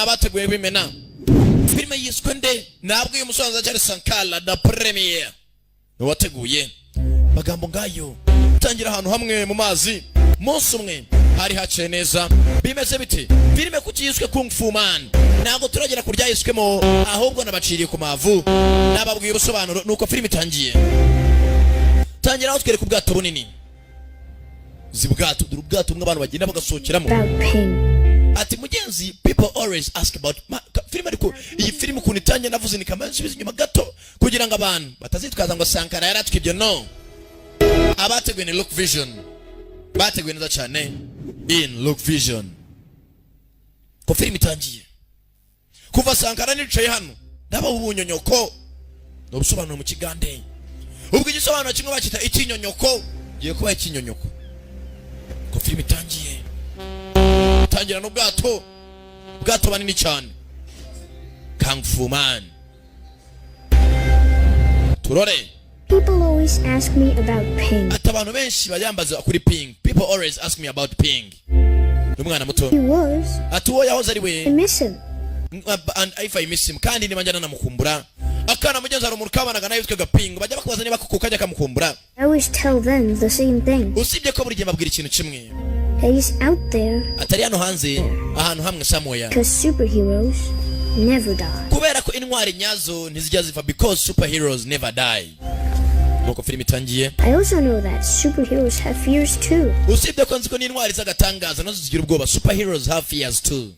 nabateguye bimena filime yiswe nde nabwo uyu musaza cyari Sankara da Premier wateguye magambo ngayo tangira ahantu hamwe mu mazi munsi umwe hari haciye neza bimeze bite filime kuki yiswe Kung Fu Man ntabwo turagera kurya yiswemo ahubwo nabaciriye ku mavu nababwiye ubusobanuro nuko filime itangiye tangira aho twereka ubwato bunini zibwato ubwato mw'abantu bagenda bagasohokeramo ati mugenzi people always ask about filime ariko iyi filime ukuntu itangiye navuze ni kamanzi bizinyuma gato kugira ngo abantu batazitwaza ngo Sankara yaratwibye no abateguye ni Look Vision bateguye neza cyane in Look Vision ko filime itangiye kuva Sankara nicaye hano ndaba ubunyonyoko no busobanuro mu kigande ubwo igisobanuro kimwe bakita ikinyonyoko giye kuba ikinyonyoko ko filime itangiye tangira no bwato banini cyane Kung Fu Man turore. People always ask me about Ping. Atabantu benshi bayambaza kuri Ping. People always ask me about Ping. Umwana muto. He was. Atuwo yahoze ari we. I miss him. And if I miss him kandi ni manjana namukumbura. Akana mugenzi ari umuntu kabanaga nayo yitwaga Ping. Bajya bakubaza niba kukajya kamukumbura. I always tell them the same thing. Usibye ko buri gihe babwira ikintu kimwe. He's out there. Atari hano hanze ahantu hamwe somewhere. Because superheroes never die. Kubera ko intwari nyazo ntizijya ziva because superheroes never die. Nuko filime itangiye. I also know that superheroes have fears too. Usibye ko nziko n'intwari zagatangaza nazo zigira ubwoba superheroes have fears too.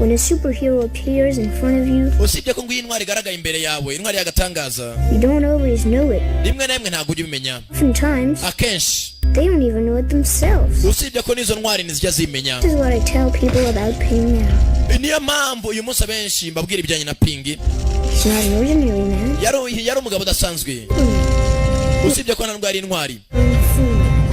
When a superhero appears in front of you, usibye ko ngo intwari garagaye imbere yawe intwari yagatangaza you don't always know it. Rimwe na rimwe ntabwo ujya ubimenya. Sometimes akenshi they don't even know it themselves. Usibye ko nizo ntwari ntizijya zimenya. This is what I tell people about Ping now. Niyo mpamvu uyu munsi abenshi mbabwira ibijyanye na Ping. He's not an ordinary man. Yari umugabo udasanzwe. Usibye ko ntabwo ari intwari.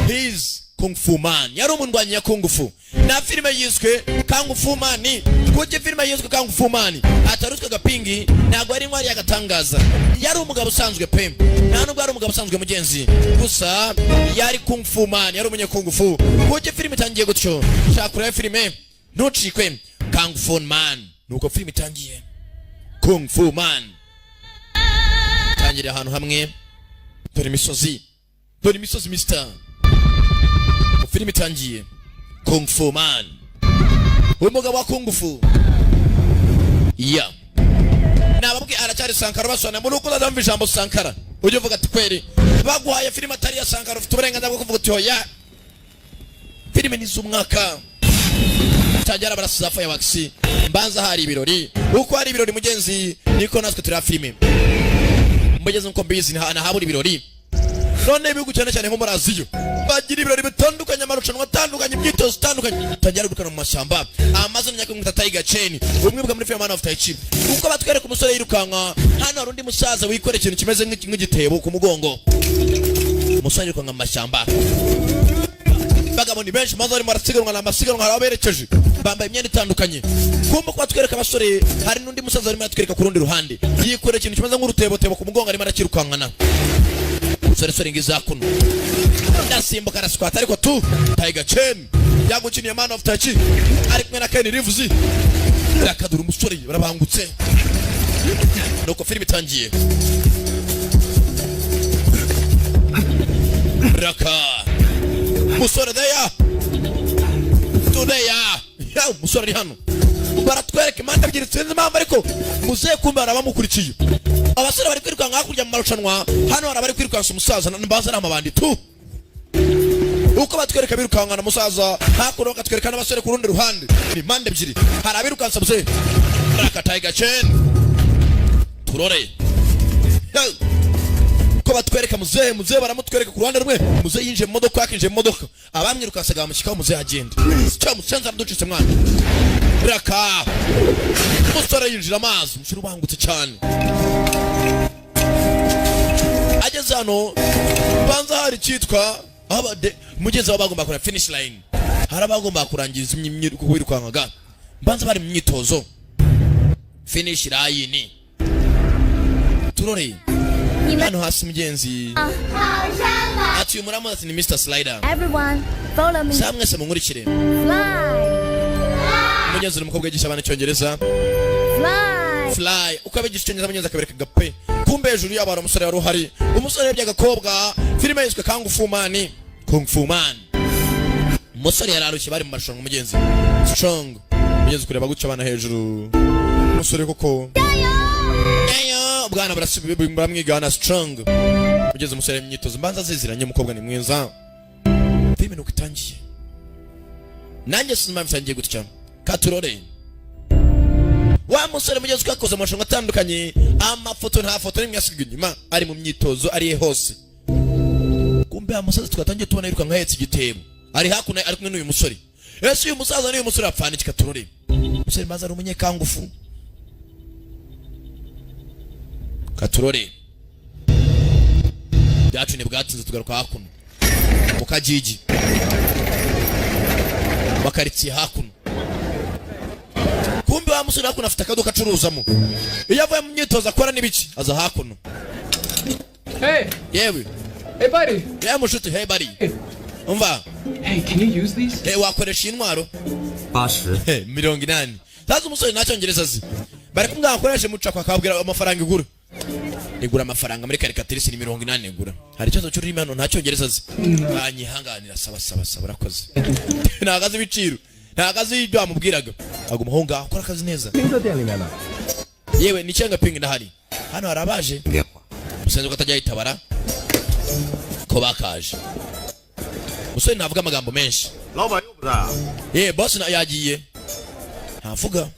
He's Kung Fu Man. Yari umundwanyi ya Kung Fu. Na filime yiswe Kung Fu Man. Kuki filime yiswe Kung Fu Man atarutwaga Ping ntabwo ari intwari yagatangaza. Yari umugabo usanzwe pe. Nta nubwo ari umugabo usanzwe mugenzi. Gusa yari Kung Fu Man, yari umunye Kung Fu. Kuki filime itangiye gutyo? Shakura filime ntucikwe Kung Fu Man. Nuko filime itangiye Kung Fu Man. Tangira ahantu hamwe. Dore imisozi mister. Filime itangiye Kung Fu Man. Umugabo wa Kung Fu. Yeah. Nababwe aracyari Sankara basona muri uko ndamva ijambo Sankara. Ujye uvuga ati kweri baguhaye filime atari ya Sankara ufite uburenganzira bwo kuvuga ati hoya. Filime ni z'umwaka. Tajara barasiza fireworks. Mbanza hari ibirori. Uko hari ibirori mugenzi niko natwe turi filime. Mugeze nko mbizi na haburi ibirori. None ibihugu cyane cyane nko muri Aziya bagira ibirori bitandukanye amarushanwa atandukanye imyitozo itandukanye tangira gukana mu mashyamba amazina nyako ngo Tiger Chain umwe bwa muri film Man of Tai Chi uko batwereka umusore yirukanka hano hari undi musaza wikora ikintu kimeze nk'igitebo ku mugongo umusore yirukanka mu mashyamba bagabo ni benshi maze ari marasiganwa n'amasiganwa haraberekeje bambaye imyenda itandukanye kumba kwa twereka abasore hari n'undi musaza arimo atwereka ku rundi ruhande yikora ikintu kimeze nk'urutebo ku mugongo arimo arakirukankana sore ngizakuno ndasimbuka araswata ariko tu Tiger Chain yagukiniye Man of Tai Chi ari kumwe na Ken Reeves rakadura umusore barabangutse nuko filime itangiye raka musore deya ya musore ari hano baratwereka imanda ebyiri sinzi impamvu ariko muzehe kumbe barabamukurikiye abasore bari kwirukanka hakurya mu marushanwa hano barabari kwirukanka umusaza mbaza n'amabandi tu uko batwereka birukanka na musaza hakuno bakatwereka n'abasore ku rundi ruhande ni mande ebyiri hari abirukansa muzehe raka Tiger Chain turore ko batwereka muzehe baramutwereka ku ruhande rumwe muzehe yinje mu modoka yakinje mu modoka abamwirukansaga bamushyikaho muzehe agenda cyo musenza mducitse mwana raka umusore yinjira amazi umusore ubangutse cyane ageze hano banza hari cyitwa abade mugenzi wabagomba kura finish line hari abagomba kurangiza imyiruko wirukankaga banza bari mu myitozo finish line turore hano hasi mugenzi ati umuramuzi ni Mr. Slider. Everyone follow me. Samwe se munkurikire. Fly. munyezi umukobwa yigisha abana icyongereza. Fly uko abigisha icyongereza munyezi akabereka gape. Kumbe hejuru yabo hari umusore wari uhari. Umusore yabye agakobwa. Filime yiswe Kung Fu Man. Umusore yararushye bari mu marushanwa mugenzi. Strong. Munyezi kureba guca abana hejuru. Umusore koko. Eyo bwana baramwigana Strong. Munyezi umusore imyitozo mbanza ziziranye umukobwa ni mwiza. Filime nuko itangiye. Nanjye sinumva mfangiye gutya. Katurore. Wa musore munyezi ukakoze amarushanwa atandukanye. Amafoto nta foto nimwe yasigaye inyuma. Ari mu myitozo ari hose. Kumbe amusaza twatangiye tubona yiruka nkahetse igitebo. Ari hakuno ari kumwe n'uyu musore. Ese uyu musaza n'uyu musore apfana iki Katurore? Musore maze ari umunyekangufu. Katurore. Byacu ni bwatinze tugaruka hakuno. Mukajiji. Bakaritsiye hakuno. Kumbe wa musore hakuno afite akaduka acuruzamo. Iyo avuye mu myitozo akora n'ibiki aza hakuno. Hey. Yewe. Hey buddy. Yeah, mushuti, hey buddy. Umva. Hey, can you use these? Hey, wakoresha intwaro? 80. Hey, 80. Tazo umusore nacyongereza azi. Bari kumwe akoresha muca kwa kabwira amafaranga igura. Igura amafaranga muri karikatirisi ni 80 igura. Hari icyo cy'urimo hano ntacyongereza azi. Banyihanganira saba urakoze. Nagaze ibiciro. Nagaze ibyo amubwiraga. Aguma honga akora akazi neza. Yewe ni cyanga ping ndahari. Hano harabaje. Musenze ko atajya yitabara. Ko bakaje. Musore navuga amagambo menshi. Boss na yagiye. Ntavuga.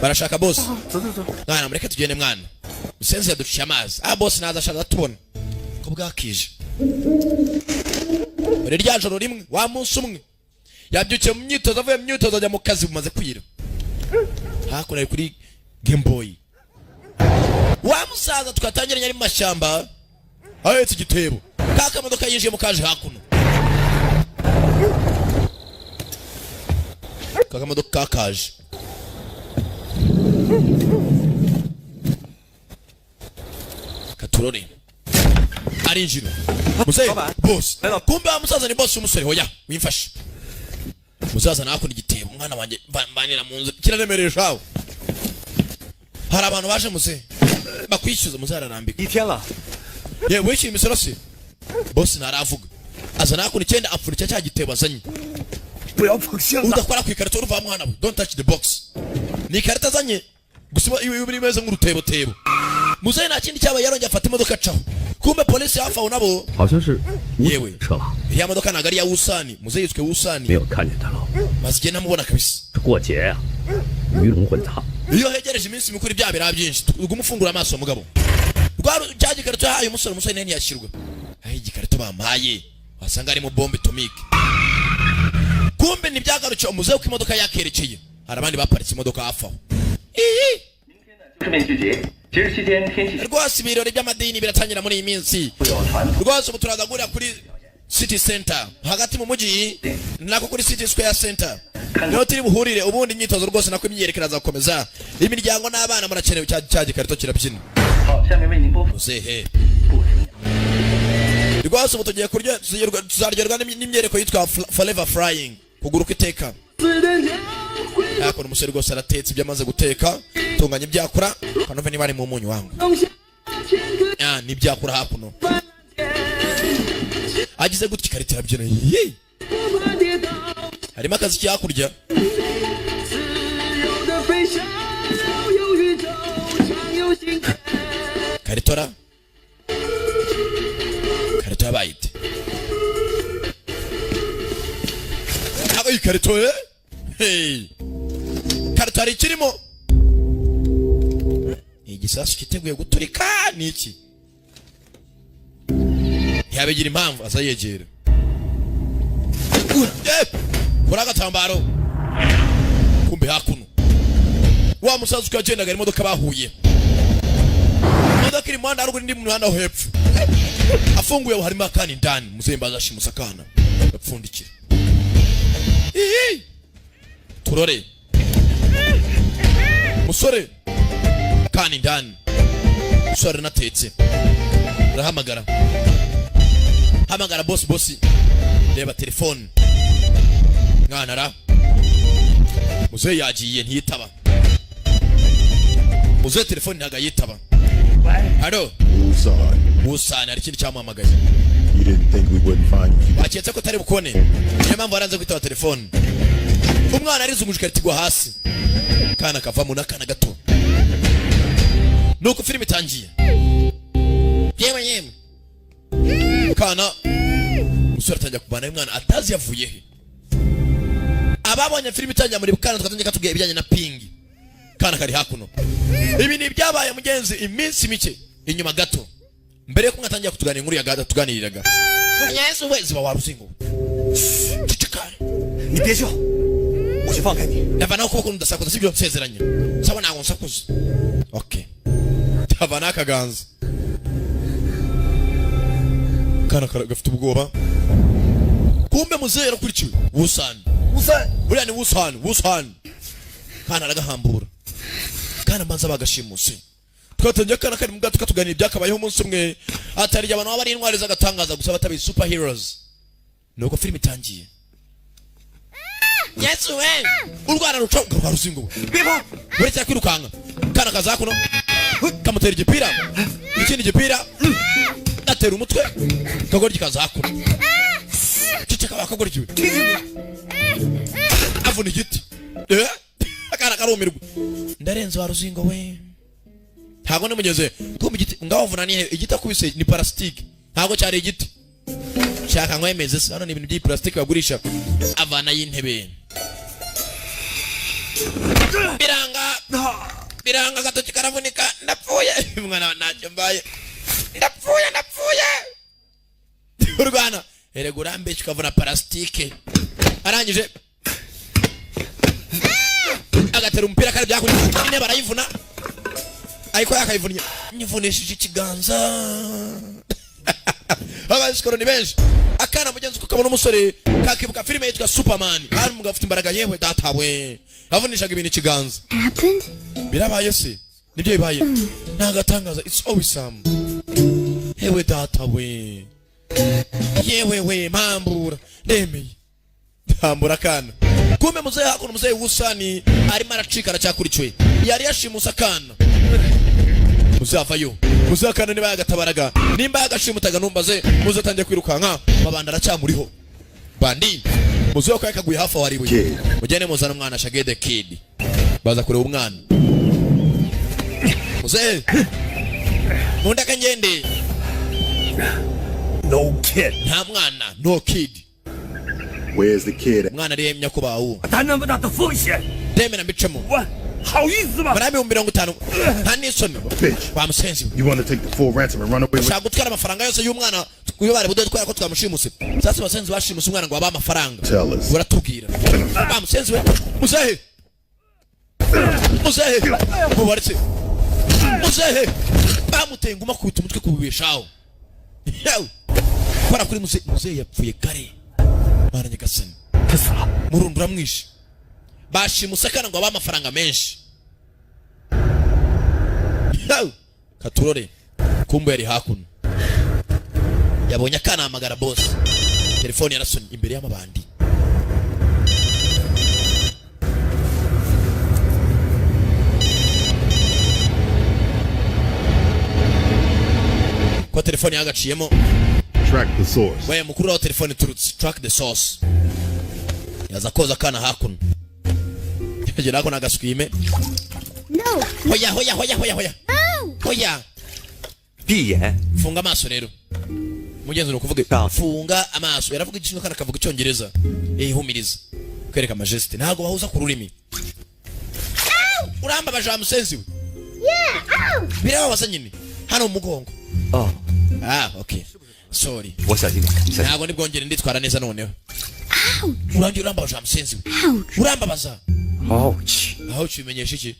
Barashaka boss. Mwana mureke tugende mwana. Musenze yaducisha amazi. Boss naza ashaka tubona. Ko bwakije. Uri rya joro rimwe wa munsi umwe. Yabyukiye mu myitozo avuye mu myitozo ajya mu kazi bumaze kwira. Hakuna kuri Game Boy. Wa musaza tukatangiranye ari mu mashyamba. Ahetse igitebo. Kaka modoka yinjiye mu kaje hakuno. Kaka modoka kaje. Katurore. Arinjiro. Musaza boss. Kumbe musaza ni boss umusore hoya wimfashe. Musaza nakunda igitebo umwana wanjye banira mu nzu kiraremereshaho. Hari abantu baje muze bakwishyuza muzararambika. Ityala. Yewe wishyuye imisoro se. Boss naravuga. Aza nakunda icyenda apfurika cya gitebo azanye. Udakora ku ikarito uruva mwana we. Don't touch the box. Ni ikarita azanye. Gusiba iwe biri meze nk'urutebo tebo. Muze nta kindi cyaba yarongeye afata imodoka caho. Kumbe polisi hafa unabo. 好像是 Yewe. 车了， Ya modoka nagari ya Usani. Muze yitwe 没 Usani. 有看见他了。 Bazige namubona kabisa. 这过节呀，鱼龙混杂。 Iyo hegereje iminsi mikuru bya bira byinshi. Uguma ufungura amaso mugabo. Rwaro cyaje karito yahaye umusore nene yashyirwa. Ayi gikarito bamaye. Wasanga ari mu bombe atomique. Kumbe ni byagarucye umuze uko imodoka yakerekeye. Hari abandi baparitse imodoka hafa. Rwose ibirori by'amadini biratangira muri iyi minsi. Rwose ubu turazagurira kuri City Center hagati mu mujyi nako kuri City Square Center. Niho turi buhurire ubundi imyitozo rwose nako imyerekera zakomeza. Imiryango n'abana murakenewe cya gikarito kirabyina. Uzehe. Rwose ubu tugiye kurya tuzaryoherwa n'imyereko yitwa Forever Flying. Kuguruka iteka. Yakora umusore rwose aratetse ibyo amaze guteka. Tunganya ibyakura. Kanove niba ari mu munyu wangu. Ni ibyakura hakuno. Agize gutya ikarita yabyina. Harimo akazi cyakurya. Karitora. Karita bayite. Aba ikarito Hey. Karita ikirimo. Igisasu kiteguye guturika niki? Yabigira impamvu azayegera. Kora gatambaro. Kumbe hakuno. Wa musaza ukagendaga imodoka bahuye. Imodoka iri muhanda aruguru ndi mu muhanda ho hepfo. Afunguye harimo akani ndani muzembaza shimusakana. Bapfundikira. Turore. Musore. Kani ndani. Musore natetse. Rahamagara. Hamagara boss. Reba telefone. Mwana ra. muzehe yagiye ntiyitaba. Muzehe telefone ntaga yitaba. Halo. Usana ari kindi cyamuhamagaye. You didn't think we wouldn't find you. Baketse ko tari bukone. Niyo mpamvu aranze kwitaba telefone. Umwana arize umushika ritigwa hasi. Kana kavamo nakana gato. Nuko filime itangiye. Yewe. Kana musore atangiye kubana n'umwana atazi yavuye he. Ababonye filime itangiye muri bukana tukatangiye katubwiye ibijyanye na pingi. Kana kari hakuno. Ibi ni byabaye mugenzi iminsi mike inyuma gato. Mbere yo kumwatangira kutuganira inkuru ya gada tuganiriraga. Yesu wezi wa ruzingo. Cicikare. Ni biejo. Usifanga ni. Ndavana uko ndasakuza sibyo nsezeranye. Saba nago nsakuza. Okay. Ndavana kaganza. Kana gafite ubwoba. Kumbe muzehe yakurikiwe. Wusan. Buriya ni Wusan. Kana aragahambura. Kana mbanza bagashimuse. Twatangiye kana kari mbwa tukatuganira ibyakabayeho umunsi umwe. Atari abantu bari intwari zagatangaza gusa batabi superheroes. Nuko filime itangiye. Yesu we. Urwana rucoga rwa ruzingo. Bibo. Buretse kwirukanga. Kana kazakuno. Kamutera igipira. Ikindi gipira. Atera umutwe. Kagoryi kazakuno. Ciceka bakagoryi. Avuna igiti. Akana karumirwa. Ndarenze wa ruzingo we. Ntago nemugeze kumbe igiti ngawuvuna ni igiti akubise ni plastique. Ntago cyari igiti. Shaka nkwemeze se hano ni ibintu byi plastique bagurisha avana y'intebe. Biranga gatoki karavunika ndapfuye. Mwana nacyo mbaye. Ndapfuye. Urwana eregura mbe kikavuna plastique. Arangije agatera umupira kare byakunyine ne barayivuna. Ayiko yakayivunya nyivunishije ikiganza. Abasikoro ni benshi. Akana mugenzi kukabona umusore kakibuka filime yitwa Superman. Ari mugafite imbaraga yewe datawe. Avunishaga ibintu ikiganza. Happened? Birabaye se. Nibyo bibaye. Nagatangaza it's always some. Hewe datawe. Yewe we mambura. Ndemeye. Tambura kana. Kumbe muzehe hakuno muzehe Wusani arimo aracika aracyakurikiwe. Yari yashimusa kana. Muzehe avayo. Muzehe kana niba yagatabaraga. Nimba yagashimutaga numbaze muzehe atangiye kwirukanka babanda aracyamuriho. Bandi. Muzehe ko yakaguye hafi waribuye. Mujyane muzana umwana Shaggy the Kid. Baza kureba umwana. Muzehe. Munda kangende. No kid. Nta mwana, no kid. Where's the kid? Mwana ari emya ko bawu. 担那么大的风险， Deme na bicemo. 我好意思吗？ Marami 50. Nta nisoni. Bitch. Ba musenzi. You want to take the full ransom and run away with? Shagutwara amafaranga yose y'umwana uyo bari bude twara ko twamushimuse. Sasa basenzi bashimuse umwana ngo aba amafaranga. Tell us. Uratubwira. Ba musenzi we. Muzehe. Mubaretse. Muzehe. Ba mutenguma kubita umutwe kubibeshaho. Yaw. Para kuri muzehe yapfuye kare. Baranye gasani. Murundura mwishi. Bashimuse kana ngo aba amafaranga menshi. Yaw. Katurore. Kumbe yari hakuno. Yabonye akana amagara boss. Telefone yarasoni imbere y'amabandi. Kwa telefone yagaciyemo. Track the source. Wewe mukuru wa telefone turutse. Track the source. Yaza koza kana hakuno. Jira ko nagaswime. No. Hoya. No. Hoya. 闭眼， Funga amaso rero. Mugenzi no kuvuga funga amaso. Yaravuga igishinga kana kavuga icyongereza. Humiriza. Kwereka majesty. Ntago bahuza ku rurimi. Uramba baje musenzi we. Yeah. Ow. Birababaza nyine. Hano umugongo. 哦， Okay. Sorry. 我小心点，小心。 Ntago nibwongere nditwara neza noneho. Ouch. Urangira urambabaza musenzi we. Ouch. Urambabaza. Ouch. Aho kimenyesha iki?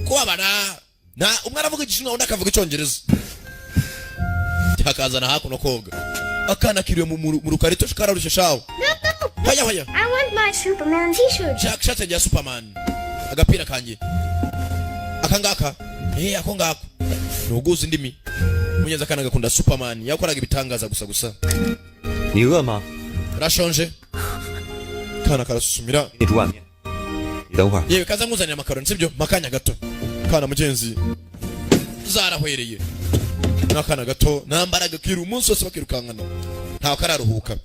Kubabana. Na umwana avuga igishinwa undi akavuga icyongereza. Cyakazana hakuno koga. Akana kiriwe mu rukarito shikararushye shawo. Hoya. I want my Superman t-shirt. Shate ya Superman. Agapira kanje. Akangaka. Ako ngako. Nuguza indimi. Munyeza kana gakunda Superman. Yakoraga ibitangaza gusa. 你饿吗？ Rashonje. Kana karasusumira. 你煮碗面。等会儿。 yewe kaza nkuzanira amakaroni sibyo makanya gato kana mugenzi zarahwereye n'akana gato nambaraga kira umunsi wose bakirukankana ntawe kararuhuka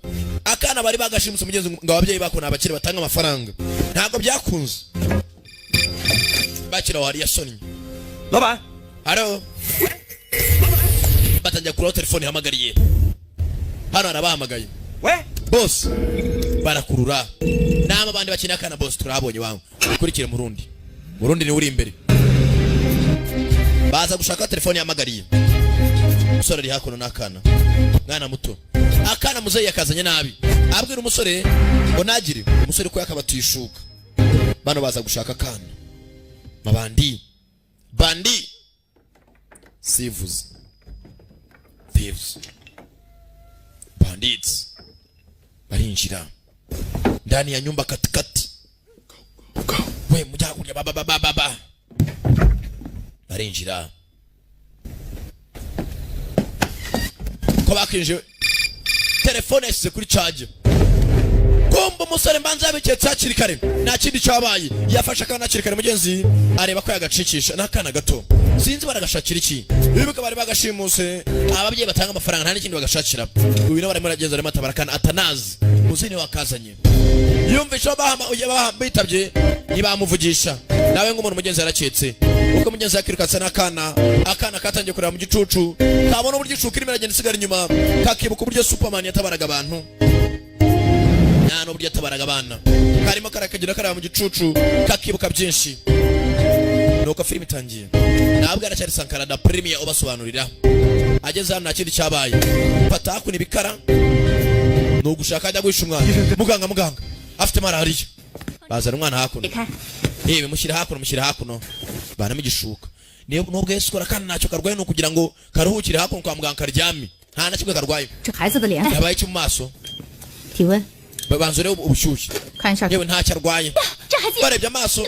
akana bari bagashimuse mugenzi ngo ababyeyi bakona abakire batanga amafaranga ntabwo byakunze bakira wari yasonnye 老板， haro batangira kuri telefone hamagariye hano arabahamagaye 喂， boss barakurura nama bandi bakeneye akana boss turabonye wangu ukurikire murundi ni uri imbere baza gushaka telefone yamagariye umusore ari hakuno n'akana mwana muto akana muzeyi yakazanye nabi abwira umusore ngo nagire umusore ko yakabatishuka bano baza gushaka akana mabandi bandi thieves bandits barinjira ndani ya nyumba katikati we mujya kurya baba barinjira ko bakinje telefone yasize kuri charge kumba umusore mbanza yabiketse hakiri kare nta kindi cyabaye yafashe akana hakiri kare mugenzi areba ko yagacikisha n'akana gato sinzi baragashakira iki bibuka bari bagashimuse ababyeyi batanga amafaranga nta n'ikindi bagashakira uyu nawe arimo aragenzura arimo atabarakana atanazi muzini wakazanye yumvisha bitabye ntibamuvugisha nawe nk'umuntu mugenzi yaraketse uko mugenzi yakirukatse n'akana akana katangiye kureba mu gicucu kabona uburyo icucu irimo iragenda isigara inyuma kakibuka uburyo Superman yatabaraga abantu nta n'uburyo yatabaraga abana karimo karakagira kareba mu gicucu kakibuka byinshi nuko filime itangiye ntabwo aracyari Sankara da Premier ubasobanurira ageze hano nta kindi cyabaye fata hakuna ibikara ni ugushaka ajya guhisha umwana muganga afite malariya bazana umwana hakuno yewe mushyira hakuno banamo igishuka nubwo Yesu kora kandi ntacyo karwaye no kugira ngo karuhukire hakuno kwa muganga karyame nta na kimwe karwaye yabaye icyo mu maso banzure ubushyushye yewe ntacyo arwaye barebye amaso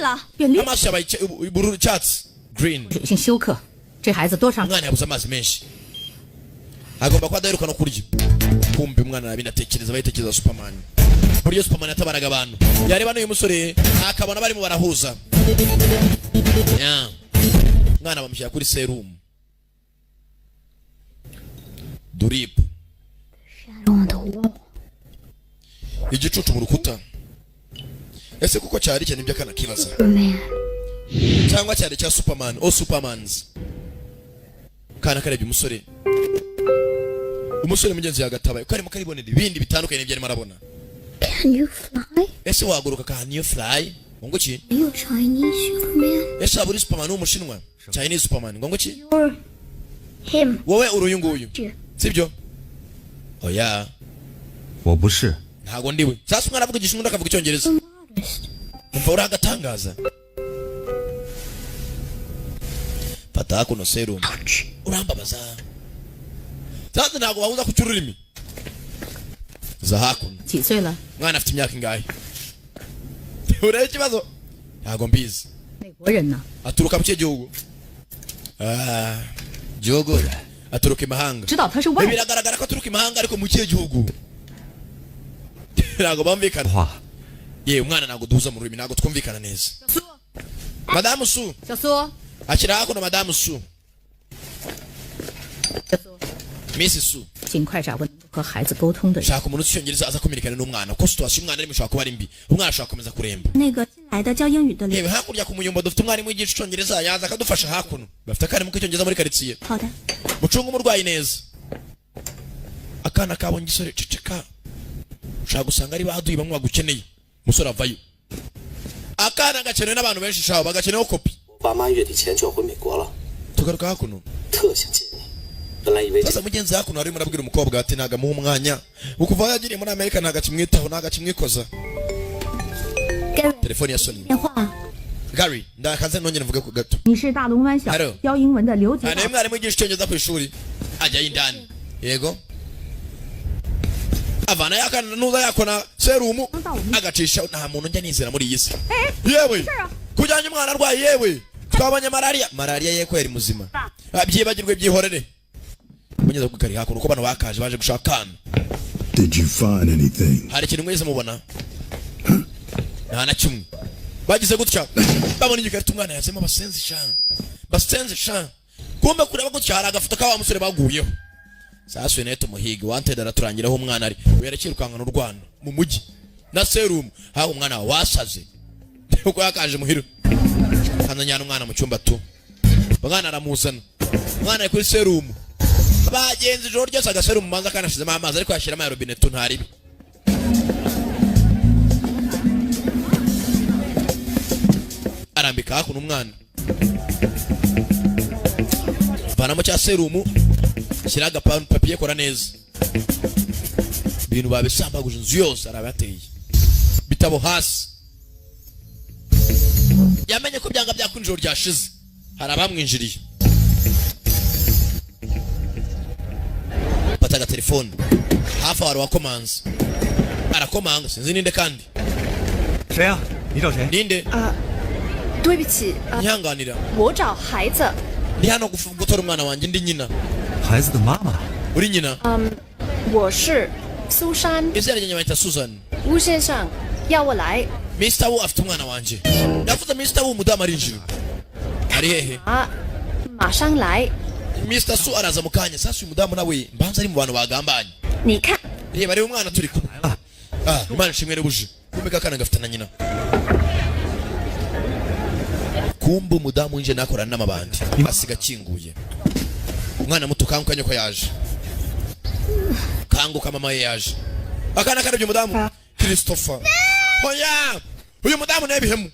yabaye ubururu icyatsi green umwana yabuze amazi menshi agomba kuba adaheruka no kurya kumbi umwana nabinatekereza bayitekereza Superman buryo Superman yatabaraga abantu yareba n'uyu musore akabona barimo barahuza umwana bamushyira kuri serum drip igicucu mu rukuta ese kuko cyari cyane ibyo kana kibaza cyangwa cyari cya Superman o Supermans kana karebye umusore mugenzi yagatabaye karimo karibonera ibindi bitandukanye n'ibyo arimo arabona. Can you fly? Ese waguruka can you fly? Ngo ki? You Chinese Superman? Ese aburi Superman umushinwa? Chinese Superman ngo ki? You're him. Wowe uruyunguyu. Sibyo? Oya. 我不是。 Ntago ndiwe. Sasa umwana avuga igishinwa akavuga icyongereza. Umva uragatangaza. Fata kuno serum. Urambabaza. Sasa ntago wahuza ku cyururimi. Za hakuno. 几岁了？ Mwana afite imyaka ingahe? Urebe ikibazo? Ntago mbizi. 美国人呢？ Aturuka mu kihe gihugu? Gihugu aturuka imahanga. 知道他是外国人。 Biragaragara ko aturuka imahanga ariko mu kihe gihugu? Ntago bamvikana. Ye umwana ntago duhuza mu rurimi ntago twumvikana neza. Madame Su. 小苏。 Akira hakuno Madame Su. 小苏。 Miss Su. 尽快找个能够和孩子沟通的人。 Shaka umuntu ucyongereza aza kumirikana n'umwana. Ko situation umwana ari mushaka kuba ari mbi. Umwana ashaka komeza kuremba. 那个新来的教英语的 Yewe hakurya ku muyumba dufite umwana mu gice cyongereza yaza akadufasha hakuno. Bafite kare mu cyongereza muri quartier. 好的。 Mucunga umurwayi neza. Akana kabonye gisore ceceka. Ushaka gusanga ari baduyi bamwe bagukeneye. Musore avayo. Akana gakenewe n'abantu benshi shaho bagakenewe kopi. 爸妈月底前就要回美国了， Tugaruka hakuno. 特想见你。本来以为 Sasa mugenzi hakuno ari murabwira umukobwa ati naga muha umwanya. Ukuva yagiriye muri Amerika naga kimwitaho naga kimwikoza. Telefoni ya Sony. 电话。 Gary, ndakaze nongera mvuge ku gato. 你是大龙湾小教英文的刘杰。 Ane mwari mu gice cyongereza ku ishuri. Ajya indani. Yego. Avana yakana nuza yakona serumu agacisha nta muntu njya nizera muri iyi si. Yewe. Kujyanye umwana arwaye yewe. Twabanye malaria ye ko yari muzima. Abyibagirwe byihorere. Munyeza ku kari hakuno ko bano bakaje baje gushaka kana. Did you find anything? Hari ikintu mwese mubona? Nta na kimwe. bagize gutya babona igikarita umwana yazemo basenze sha kumbe kureba gutya hari agafoto ka wa musore baguyeho sasa neto umuhigi wanted araturangiraho umwana ari werekirukanga n'urwano mu mujyi na serum haho umwana wasaze uko yakaje muhiro kananyana umwana mu cyumba tu bagana aramuzana umwana ari kuri serum bagenzi ijoro ryose agaserum manza kanashizemo amazi ariko yashiramo ya robine tu ntaribi arambika hakuno umwana banamo cya serumu shiraga papier kora neza bintu babisambaguje inzu yose arabateye bitabo hasi yamenye ko byanga byakunjoro ryashize harabamwinjiriye bataga telefone hafa wari wakomanze arakomanga sinzi ninde kandi 谁啊？你找谁？ ninde 对不起， nyihanganira 我找孩子。 ndi hano gutora umwana wanjye ndi nyina 孩子的妈妈。 uri nyina 我是苏珊， izina ryanjye bayita Susan 吴先生要我来 Mr. Wu afite umwana wanjye yavuze Mr. Wu umudamu arinjira ari hehe 啊，马上来。 Mr. Su araza mu kanya sasa uyu mudamu nawe mbanza ari mu bantu bagambanye 你看， reba reba umwana turi kumwe imana ishimwe n'ubuje kumbe kakana gafite na nyina kumbe umudamu winje nakorana n'amabandi asiga kinguye umwana muto kankanye ko yaje kanguka mama ye yaje akana karabye umudamu Christopher hoya uyu mudamu nebihemu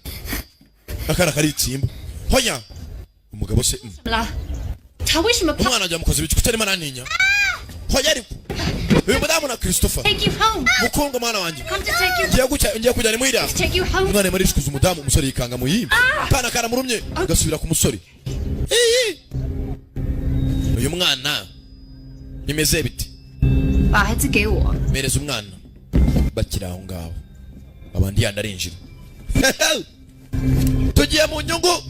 akana karitsimba hoya umugabo se 怎么了？他为什么怕 umwana ajya mukoze biki kutarimo naninya hoya ariko uyu mudamu na Christopher？Take you home. mukunga mwana wanjye Come to take you. ngiye kujyana muhira Take you home. umwana yari shikuza umudamu umusore yikanga mu yimba kana karamurumye gasubira ku musore uyu mwana bimeze biti 把孩子给我。 mereza umwana bakira aho ngaho abandi yandarinjira tugiye mu nyungu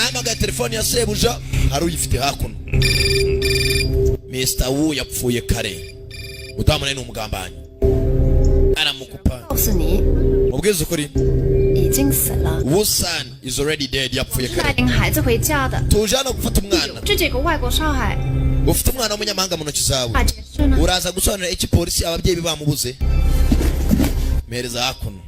amaga telefone ya sebuja hari uyifite hakuno Mr. Wu yapfuye kare mudamu nawe ni umugambanyi aramukupa 告诉你， mubwiza ukuri 已经死了。 Wusan is already dead yapfuye 是来 kare 领孩子回家的。 tuje hano gufata umwana 这几个外国少孩 ufite umwana w'umunyamahanga mu ntoki zawe 把解释呢？ uraza gusobanurira iki polisi ababyeyi bamubuze mpereza hakuno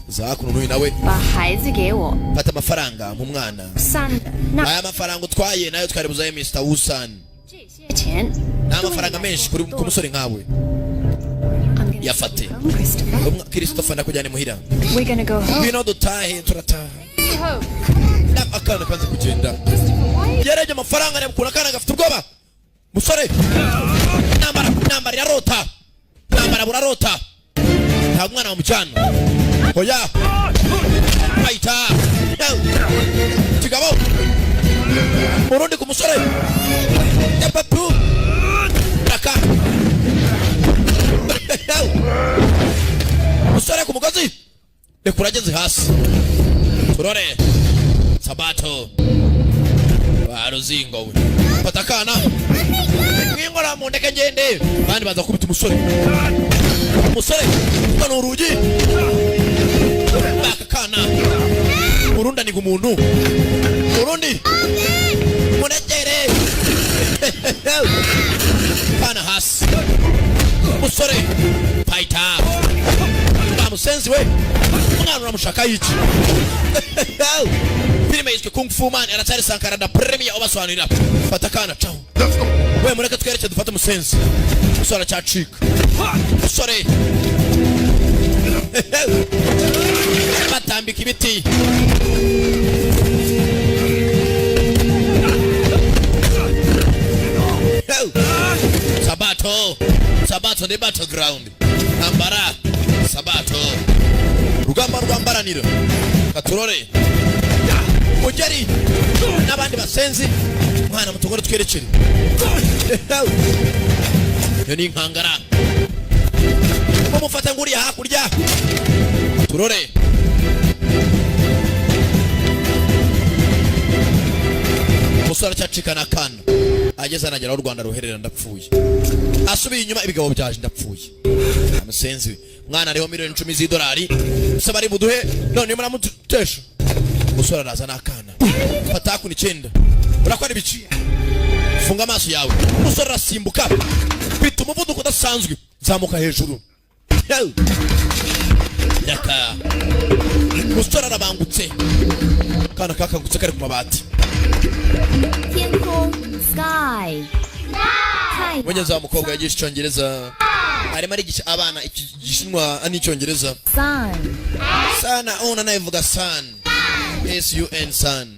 za hakuno n'uyu nawe 把孩子给我。 fata amafaranga mu mwana 3的，那 aya mafaranga utwaye nayo twaribuzayo Mr. Wusan 这些钱 ni amafaranga menshi ku musore nkawe yafate Christopher ndakujyane muhira We're gonna go home. ngwino dutahe turataha akana kanze kugenda yarebye amafaranga arabukura akana gafite ubwoba musore nambara irarota nambara burarota nta mwana wa mucana hoya bayita kigabo murundi ku musore yapatu raka musore ku mugozi rekura ageze hasi turore sabato waruzingo we fata akana mwingora mu ndeke ngende bandi baza kubita umusore ukana urugi baka kana urundi aniga umuntu urundi munegere kana hasi umusore paita bamusenzi we umwana uramushaka yiki filime yitwa Kung Fu Man aracyari Sankara da Premier obasobanurira fata kana caho we mureke twereke dufata umusenzi usora cyacika usore batambika ibiti Sabato the battleground ambara Sabato rugamba rwambaranira katurore mugeri n'abandi basenzi mwana mutugore twerekere yo ni nkangara mufata nguriya hakurya turore musora cyacikana kana ageze anagera u Rwanda ruherera ndapfuye asubiye inyuma ibigabo byaje ndapfuye amusenzi mwana ariho miliyoni 10 z'idolari usaba ari buduhe none muramutesha musore araza nakana fata ku 9 urakora ibiki funga amaso yawe musore arasimbuka bita umuvuduko udasanzwe zamuka hejuru yaka musore arabangutse kana kakangutse kari ku mabati Sky. Mwenye mukobwa yagisha icyongereza arimo arigisha abana igishinwa n'icyongereza Sun. sana ona nayivuga sun sun sun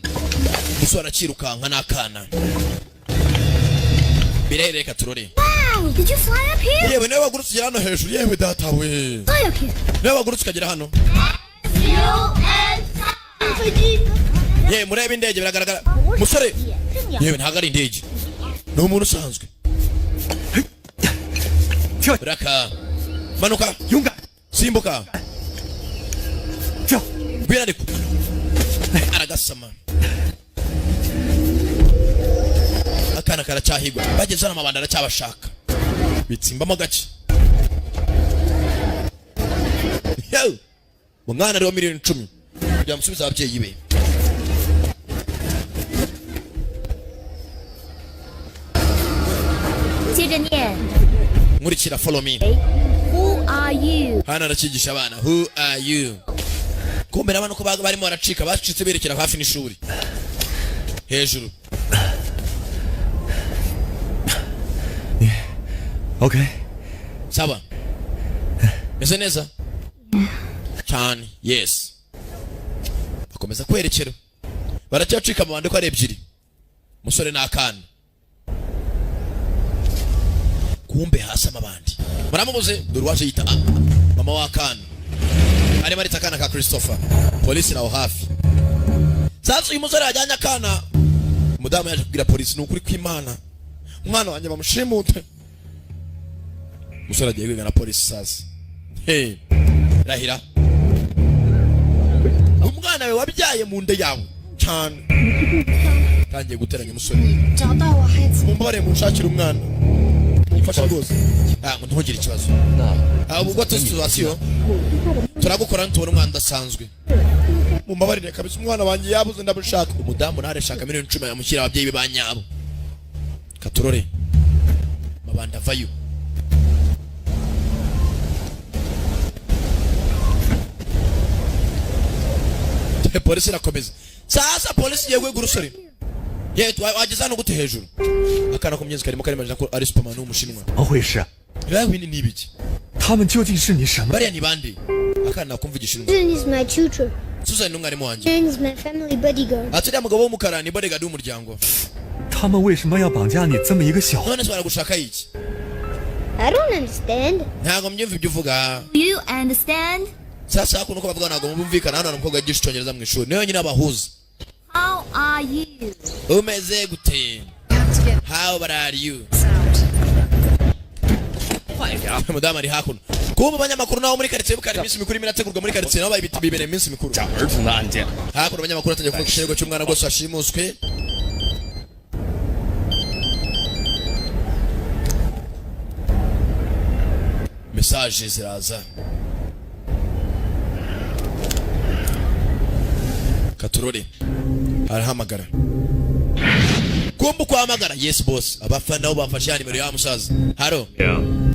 musore akirukanka nakana birereka turore Wow, did you fly up here? yewe nawe wagurutse ugera hano hejuru yewe data we Fly up here. nawe wagurutse ukagera hano yewe murebe indege biragaragara musore yewe ntago ari indege ni umuntu usanzwe raka manuka yunga simbuka bwira ariko aragasama akana karacyahigwa bageze hano amabanda aracyabashaka bitsimbamo gace umwana ariho miliyoni 10 kugira musubiza ababyeyi be nkurikira follow me. Who are you? Hana arakigisha abana who are you. Kumbe nabana ko barimo baracika bacitse berekera hafi n'ishuri hejuru. Okay. Sawa. Meze neza? Cyane. Yes. Bakomeza kwerekera. Baracyacika amabande ko ari ebyiri. Musore n'akana. Kumbe hasa amabandi. Muramubuze dore waje yita mama w'akana. Ari marita akana ka Christopher. Polisi naho hafi. Sasa uyu musore ajyanye akana. Umudamu yaje kubwira polisi n'ukuri kw'Imana. Umwana wanjye bamushimute. Musore agiye kwigana polisi sasa. Hey. Rahira. Umwana we wabyaye mu nda yawe cyane. Kangiye guteranya umusore. Mumbare munshakira umwana. Mufasha rwose. Ntugire ikibazo. Ubwo situation turagukora ntubona umwana udasanzwe. Mumbabarire kabisa umwana wanjye yabuze ndabushaka. Umudamu nareshaka miliyoni 10 yamushyira ababyeyi be banyabo. Katurore. Mabanda vayo. Polisi irakomeza. Sasa polisi yewe gurusore. Yetu wageza no gute hejuru. Akana kumyenzi karimo karimajana ko ari Superman w'umushinwa. 怎么回事？ Wewe ni nibiki? 他们究竟是你什么？ Bariya ni bande? Akana kumva igishinwa. Susan is my tutor. Susan ni umwarimu wanjye. Aaron is my family bodyguard. Aturi umugabo w'umukara ni bodyguard w'umuryango. 他们为什么要绑架你这么一个小？ None se baragushaka iki? I don't understand. Ntago mbyumva ibyo uvuga. You understand? Sasa hakuno ko bavuga ntago mumvikana hano n'umukobwa yigisha icyongereza mu ishuri. Niyo nyine abahuza. How are you? Umeze gute? How are you? Mudamu ari hakuno. Kuba abanyamakuru nabo muri quartier bukari iminsi mikuru imirategurwa muri quartier nabo bayibita bibere iminsi mikuru. Hakuno abanyamakuru atangiye kuvuga ikirego cy'umwana rwose washimuswe. Message ziraza. Katurore arahamagara. Kumbu kuhamagara. Yes boss. Abafana nabo bafashe nimero ya musaza. Haro.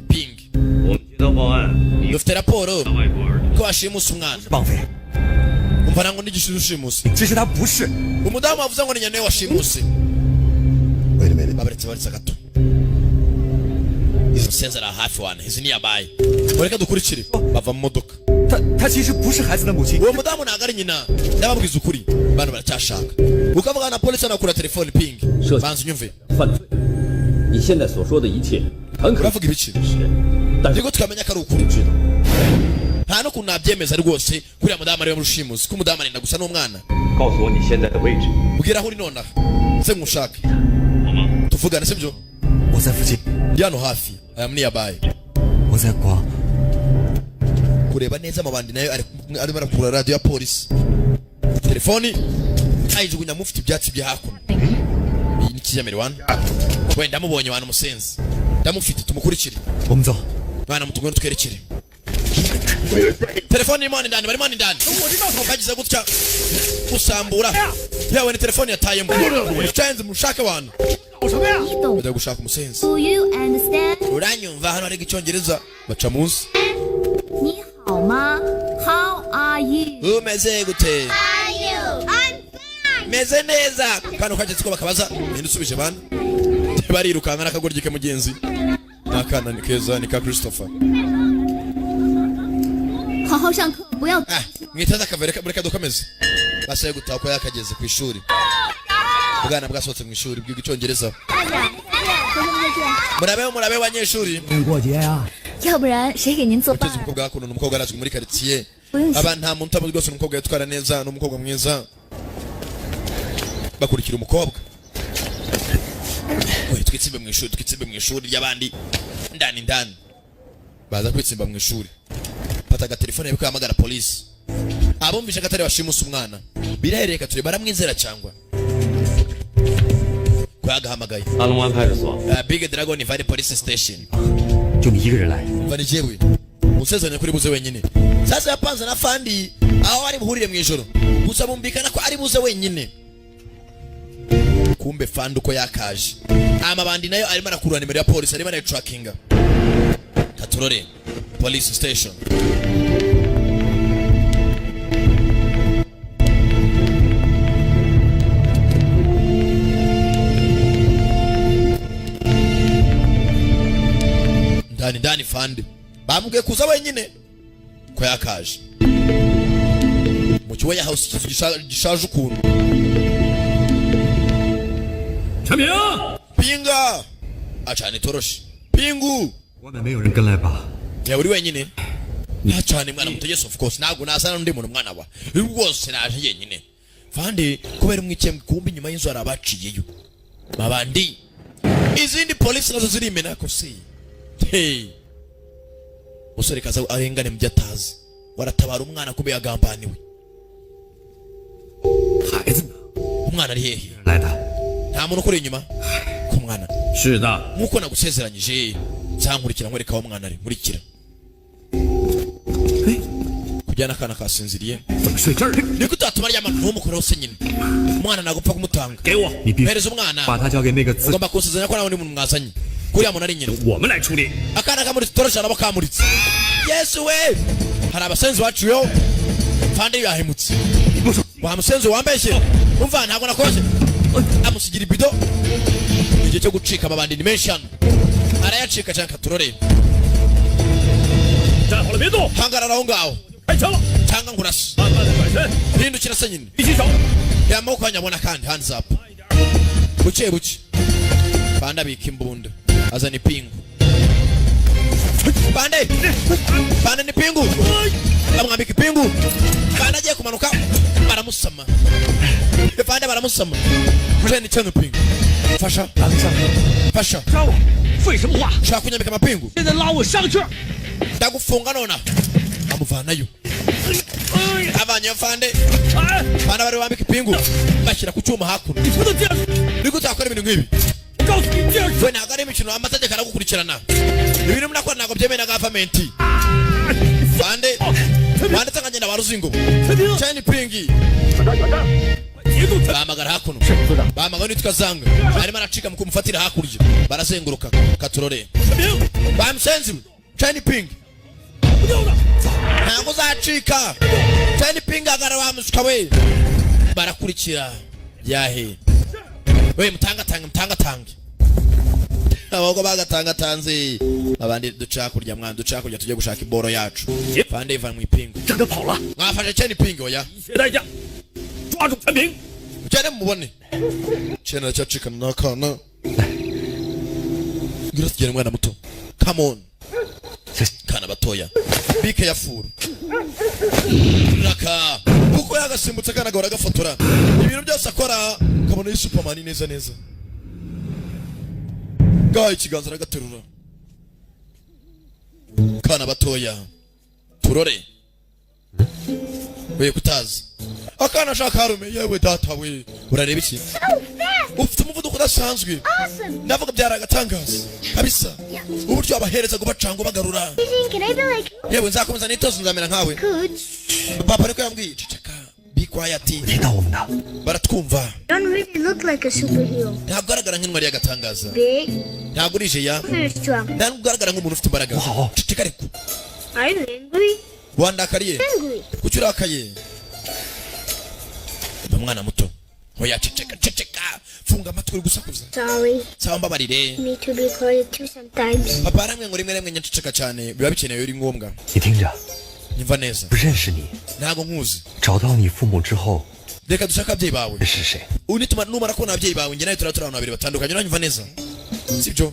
Ping. 我们接到报案，你 Dufite raporo 外国人 ko washimusa umwana. 绑匪， Umva nango ndigishije ushimusa. 其实他不是。 Umudamu avuze ngo ni nyane washimuse. Wait a minute. Babaretse baritsa gato. Senzara hafi wana. Hizi ni abaye. Boreka dukurikire. Bava mu modoka. 他其实不是孩子的母亲。 Uwo mudamu ntago ari nyina. Ndababwiza ukuri. Bano baracyashaka. Ukavuga na polisi anakura telefone ping. Banza unyumve. 犯罪。你现在所说的一切很可能 Uravuga ibiki? 是，但是 Niko tukamenya ko ari ukuri. 知道 Nta no kuntu nabyemeza rwose kuriya mudamu ari we mushimusi. Ko mudamu arinda gusa n'umwana. 告诉我你现在的位置。 Ubwira aho uri nonaha. Se ngushake. Tuvugane sibyo? 我在附近， Ndi hano hafi. Aya mni yabaye. 我在广。 Kureba neza amabandi nayo arimo arakura radio ya polisi. Telefoni ayijugunya mufite ibyatsi bya hakuno. Iyi ni kijamere wana. Wenda mubonye wana musenzi. Ndamufite tumukurikire. 我们走。 Bana mutugwe twerekere. telefone imani ndani barimo ndani bagize gutya usambura yawe ni telefone yatayemo chanze mushake wana bajya gushaka umusenzi. Do you understand? Uranyumva hano ari icyongereza baca munsi. Ni hao ma? How are you? Umeze gute? Are you? I'm fine. Meze neza. Kano kageze ko bakabaza ndusubije bana. Barirukanga nakagorgike mugenzi. Nakana ni keza ni ka Christopher. 好好上课，不要。mwitaza kavere muri kadokomeze. Basaye gutaha ko yakageze ku ishuri. Bwana bwasohotse mu ishuri bw'icyongereza. Murabe abanyeshuri. 要不然谁给您做伴？ umukobwa wakuno n'umukobwa arazwi muri quartier. Aba nta muntu utamuzi rwose umukobwa yatwara neza n'umukobwa mwiza. Bakurikira umukobwa. Oye twitsimbe mu ishuri ry'abandi. Ndani. Baza kwitsimba mu ishuri. Pata ga telefone yabiko yamagara police. Abumvisha gatare bashimusa umwana. Birereka ture baramwizera cyangwa. Kwagahamagaye. 阿龙湾派出所。 Big Dragon Valley Police Station. 就你一个人来。 Mvani jewe. Musezanya kuri buze wenyine. Sasa yapanze na fandi aho ari buhurire mu ijoro. Gusa bumbikana ko ari buze wenyine. Kumbe fandi uko yakaje. Amabandi nayo arimo arakurura nimero ya police arimo na trackinga. Katurore Police Station. Ndani fandi bamubwiye kuza wenyine ko yakaje mu kigo ya house gishaje ukuntu. 陈明， Pinga acana itoroshi. Pingu 外面没有人跟来吧？ ya uri wenyine acana mwana muto. Yes of course ntago nasana n'undi muntu mwana wa rwose naje yenyine fandi kubera umwikemwe kumbi nyuma y'inzu arabaciyeyo babandi izindi police nazo ziri imena ko si. Hey usore kaza arengane mbyatazi waratabara umwana kube yagambaniwe. 孩子呢？ umwana ari hehe 来的。 nta muntu kuri inyuma ku mwana. 是的， nkuko nagusezeranyije zankurikira nkwereka aho mwana ari nkurikira. kujyana kana kasinziriye 怎么睡这儿？ niko utatuma aryama ntumukoreho se nyine. umwana nagupfa kumutanga. 给我， 你必须 mpereza umwana 把他交给那个自。 ugomba kusezeranya ko nawe ndi muntu mwazanye kuriya muntu ari nyina. 我们来处理。 akana kamuritse torosha nabo kamuritse. Yesu we hari abasenzi baciyo fandi yahemutse. wa musenzi wambeshye umva ntabwo nakoze amusigira ibido. igihe cyo gucika amabandi ni menshi hano arayacika cyane. Katurore 站好了，别动， hangarara aho ngaho 开枪了， cyangwa nkurase. 慢慢的转身， hindukira se nyine 一起手， amaboko yanyabona kandi hands up. buke fandi abika imbunda azana ipingu. Fandi ni pingu amwambika ipingu. Fandi agiye kumanuka baramusama. Fandi baramusama. Twende cyane pingu. Fasha. 抓我，废什么话？ shaka kunyambika amapingu. 现在拉我上去。 ndagufunga nona amuvanayo. Abanyo fandi 哎， fandi bari bambika ipingu bashyira ku cyuma hakuno. 你不能这样， niko utakora ibintu nk'ibi. 我告诉你，这样 we ntabwo ari imikino amategeko aragukurikirana. ibintu munakora ntabwo byemewe na gavamenti. fandi wanditse nkagenda baruzingo cyane pingi. 节奏才 bahamagara hakuno. bahamagara nitwa zanga arimo aracika mu kumufatira hakurya. barazenguruka. Katurore 陈明， bamusenzi cyane pingi 不掉的， ntabwo uzacika. cyane pingi agara bamusuka we barakurikira. yahe we mutangatange abagabo bagatangatanze abandi duca kurya mwana duca kurya tujye gushaka iboro yacu. fandi iva mu ipingu 让他跑了， mwafashe cyane pingi oya 一切代价，抓住陈明。 mujyane mubone cyane aracyacikana n'akana. ngira tugere mwana muto. come on kana batoya be careful. raka kuko yagasimbutse kana gahora gafotora ibintu byose akora kabona Superman neza neza. gaha ikiganza aragaterura. kana batoya turore we kutazi akana shaka harume yewe data we urareba iki ufite umuvuduko budasanzwe ndavuga byaragatangaza kabisa uburyo abahereza gubacanga bagarura yewe nzakomeza nitozo nzamera nkawe papa niko yambwiye ceceka be quiet 听到我们的， baratwumva Don't really look like a superhero. ntabwo ugaragara nk'intwari y'agatangaza Big, ntabwo urije ya very strong. ntabwo ugaragara nk'umuntu ufite imbaraga Wow. ceceka ariko Are you angry? wandakariye Angry. kuki urakaye umwana muto oya ceceka ceceka funga amatwi uri gusakuza Sorry. sawa mbabarire Me to be quiet too sometimes. papa aramwe ngo rimwe rimwe nyaceceka cyane biba bikenewe uri ngombwa 你听着， nyumva neza 不认识你， ntabwo nkuzi 找到你父母之后， reka dushake ababyeyi bawe 这是谁？ unituma numara kubona ababyeyi bawe njye nawe turaba turi abantu babiri batandukanye uranyumva neza sibyo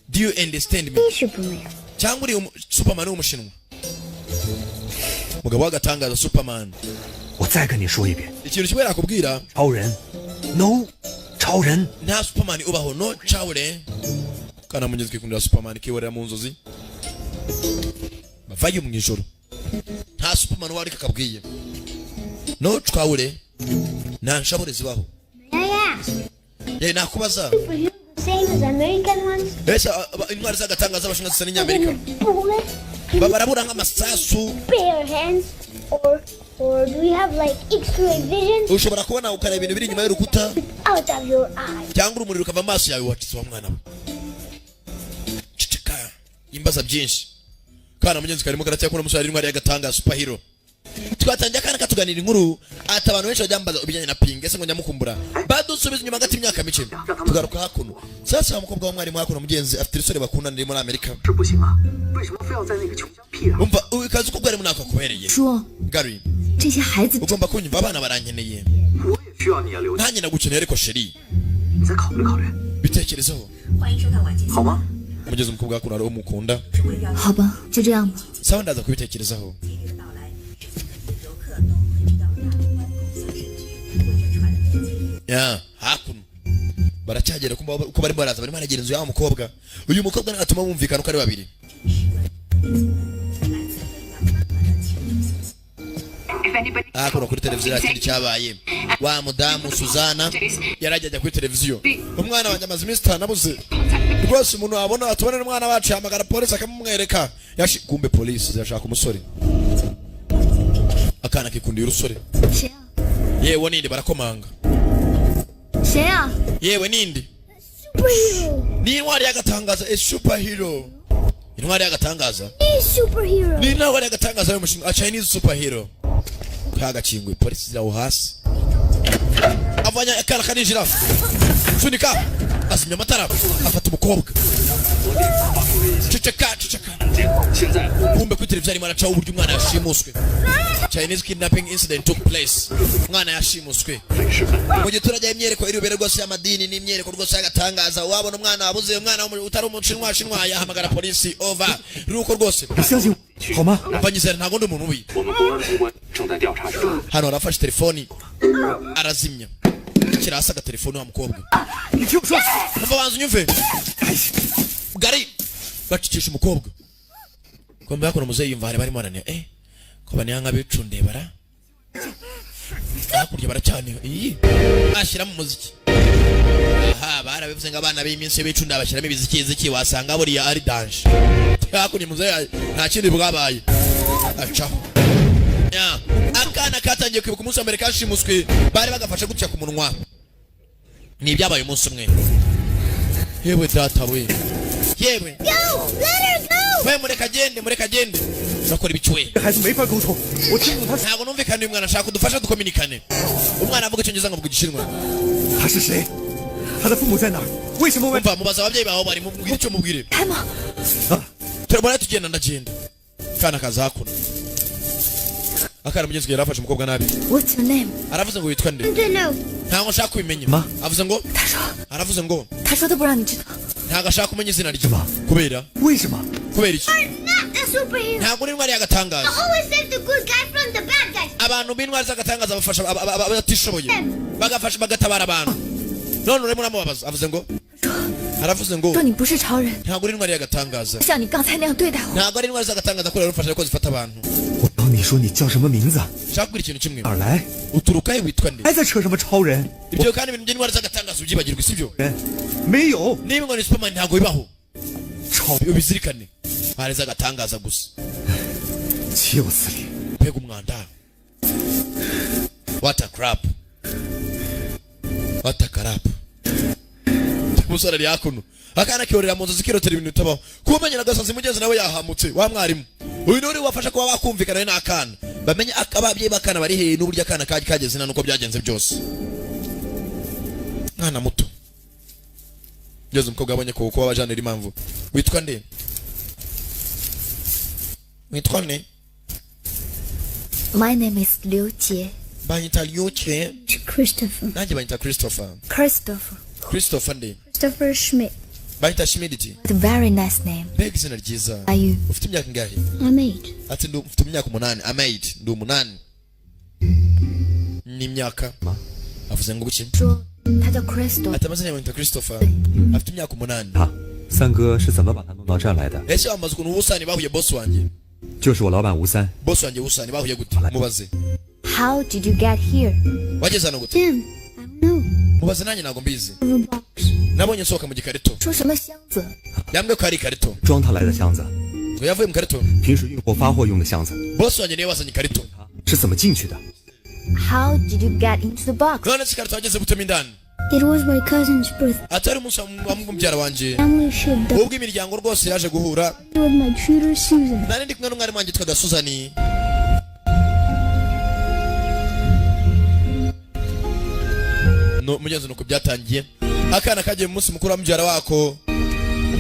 do you understand me Be Superman. cyangwa uri superman w'umushinwa mugabo w'agatangaza superman 我再跟你说一遍， ikintu kimwe nakubwira 超人，no， 超人， nta superman ubaho no cawure kana mugezi kwikundira superman kiborera mu nzozi bavayo mu ijoro nta superman wari kakabwiye no cawure nta nshabure zibaho May I ask? ye nakubaza Superheroes the same as American ones? ese intwari z'agatangaza abashinwa zisa n'inyamerika Bullets? barabura nk'amasasu Bare hands? Or do you have like X-ray vision ushobora kubona ukareba ibintu biri inyuma y'urukuta out of your eyes? cyangwa urumuri rukava mu maso yawe wacize wa mwana we ceceka imbaza byinshi kana mugenzi karimo karatiya kuna musore intwari y'agatangaza superhero twatangiye akana katuganira inkuru ati abantu benshi bajya mbaza ibijyanye na ping ese ngo nyamukumbura badusubiza inyuma hagati y'imyaka mike tugaruka hakuno sasa umukobwa w'umwarimu hakuno mugenzi afite isore bakundana muri Amerika 是不行啊，为什么非要在那个穷乡僻壤？ umva ukazi ko bwari munaka kubereye 说 Gary 这些孩子 ugomba kunyumva abana barankeneye 我也需要你啊，刘姐， nanjye nagukeneye ariko sheri 你再考虑考虑， bitekerezeho 好吗？ mugeze umukobwa hakuno ari umukunda 好吧，就这样吧。 sawa ndaza kubitekerezaho ya hakuno baracyagera uko barimo baraza barimo baragera inzu y'aho mukobwa uyu mukobwa natuma bumvikana uko ari babiri hakuno kuri televiziyo ikindi cyabaye wa mudamu Suzana yarajyaga kuri televiziyo umwana wanjye amaze iminsi itanu abuze rwose umuntu wabona atubona n'umwana wacu yahamagara polisi akamumwereka kumbe polisi yashaka umusore akana kikundiye urusore 谁啊？ yewe ninde barakomanga 谁啊？ yewe ninde Superhero. ni intwari y'agatangaza a superhero intwari y'agatangaza A superhero. ni intwari y'agatangaza y'umushinga a Chinese superhero kagakingwe polisi ziraho hasi avanya akana kaninjira sunika azimya amatara afata umukobwa ceceka kumbe kuri televiziyo arimo aracaho uburyo umwana yashimuswe Chinese kidnapping incident took place umwana yashimuswe mu gihe turajya imyereko irubere rwose y'amadini n'imyereko rwose y'agatangaza wabona umwana wabuze umwana utari umushinwa yahamagara polisi over ruko rwose 你相信我好吗？ banyizera ntago ndi umuntu ubi 我们公安机关正在调查中。 hano arafashe telefoni arazimya kirasa agatelefoni wa mukobwa 你听我说， umva banza unyumve Gary bacikisha umukobwa kwamba yakora muzeyi yumva hari barimo arane ko baniyanga bicunde bara hakurya baracyane ashyira mu muziki aha barabivuze ngo abana b'iminsi bicunda bashyiramo ibiziki wasanga buriya ari danje hakurya muzeyi nta kindi bwabaye acaho akana katangiye kwibuka umunsi wa mbere kashimuswe bari bagafashe gutya ku munwa ni ibyabaye umunsi umwe yewe data we yewe we mureka agende urakora ibicuwe 这孩子没法沟通，我听不懂他 ntabwo numvikana uyu mwana ashaka kudufasha dukominikane umwana avuga icyongereza nkavuga igishinwa 他是谁，他的父母在哪儿？为什么我 umva mubaza ababyeyi bawe bari mubwire icyo mubwire 开吗？ turabona tugenda ndagenda kana kaza hakuno akana mugenzi yari afashe umukobwa nabi What's your name？ aravuze ngo witwa nde I don't know. ntabwo nshaka kubimenya Ma. avuze ngo 他说， aravuze ngo 他说他不让你知道。 ntabwo ashaka kumenya izina rye Ma. kubera 为什么？ kubera iki Not a superhero. ntabwo uri intwari y'agatangaza Always save the good guy from the bad guys. abantu b'intwari z'agatangaza bafasha abatishoboye bagafasha bagatabara abantu none urimo uramubabaza avuze ngo aravuze ngo 说你不是超人， ntabwo uri intwari y'agatangaza 像你刚才那样对待我。 ntabwo ari intwari z'agatangaza kubera urufasha ko zifata abantu 我要你说你叫什么名字？ shakubwira ikintu kimwe 哪儿来？ uturukahe witwa nde 还在扯什么超人？ ibyo kandi ibintu by'intwari z'agatangazo ubyibagirwa sibyo 人没有 niba ngo ni Superman ntabwo bibaho 超， ubizirikane hari z'agatangaza gusa 岂有此理！ mbega umwanda what a crap what a crap umusore ari hakuno akana kiyorera mu nzu zikirotera ibintu bitabaho kumenyera gasazi mugenzi nawe yahamutse wa mwarimu uyu nuri wafasha kuba bakumvikana n'akana bamenye ababyeyi bakana bari hehe n'uburyo akana kageze na nuko byagenze byose mwana muto ngeze umukobwa abonye ko kuba bajanira impamvu witwa nde witwa nde My name is Liu Jie. banyita Liu Jie Christopher. nanjye banyita Christopher nde Christopher Schmidt. banyita Schmidt What a very nice name. mbega izina ryiza Are you? ufite imyaka ingahe I'm 8. ati mfite imyaka 8 amade ndi 8 ni imyaka avuze ngo buki 说他叫 Crystal。 ati amazina banyita Christopher afite imyaka 8他三哥是怎么把他弄到这儿来的？ ese amaze ukuntu ubusani bahuye boss wanjye 就是我老板吴三， boss wanjye ubusani bahuye gute mubaze How did you get here? wageze hano gute Tim, I don't know. mubaze nanjye ntabwo mbizi Of a box. nabonye nsohoka mu gikarito 说什么箱子？ yambwiye ko ari ikarito 装他来的箱子， ngo yavuye mu karito 平时运货发货用的箱子， boss wanjye niwe wazanye ikarito 是怎么进去的？ How did you get into the box? none se ikarito wageze gutema indani It was my cousin's birthday. atari umunsi wa mubyara wanjye Family showed up ubwo imiryango rwose yaje guhura with my tutor Susan. nari ndi kumwe n'umwarimu wanjye yitwaga Suzani no mugenzi nuko byatangiye akana kagiye mu munsi mukuru wa mubyara wako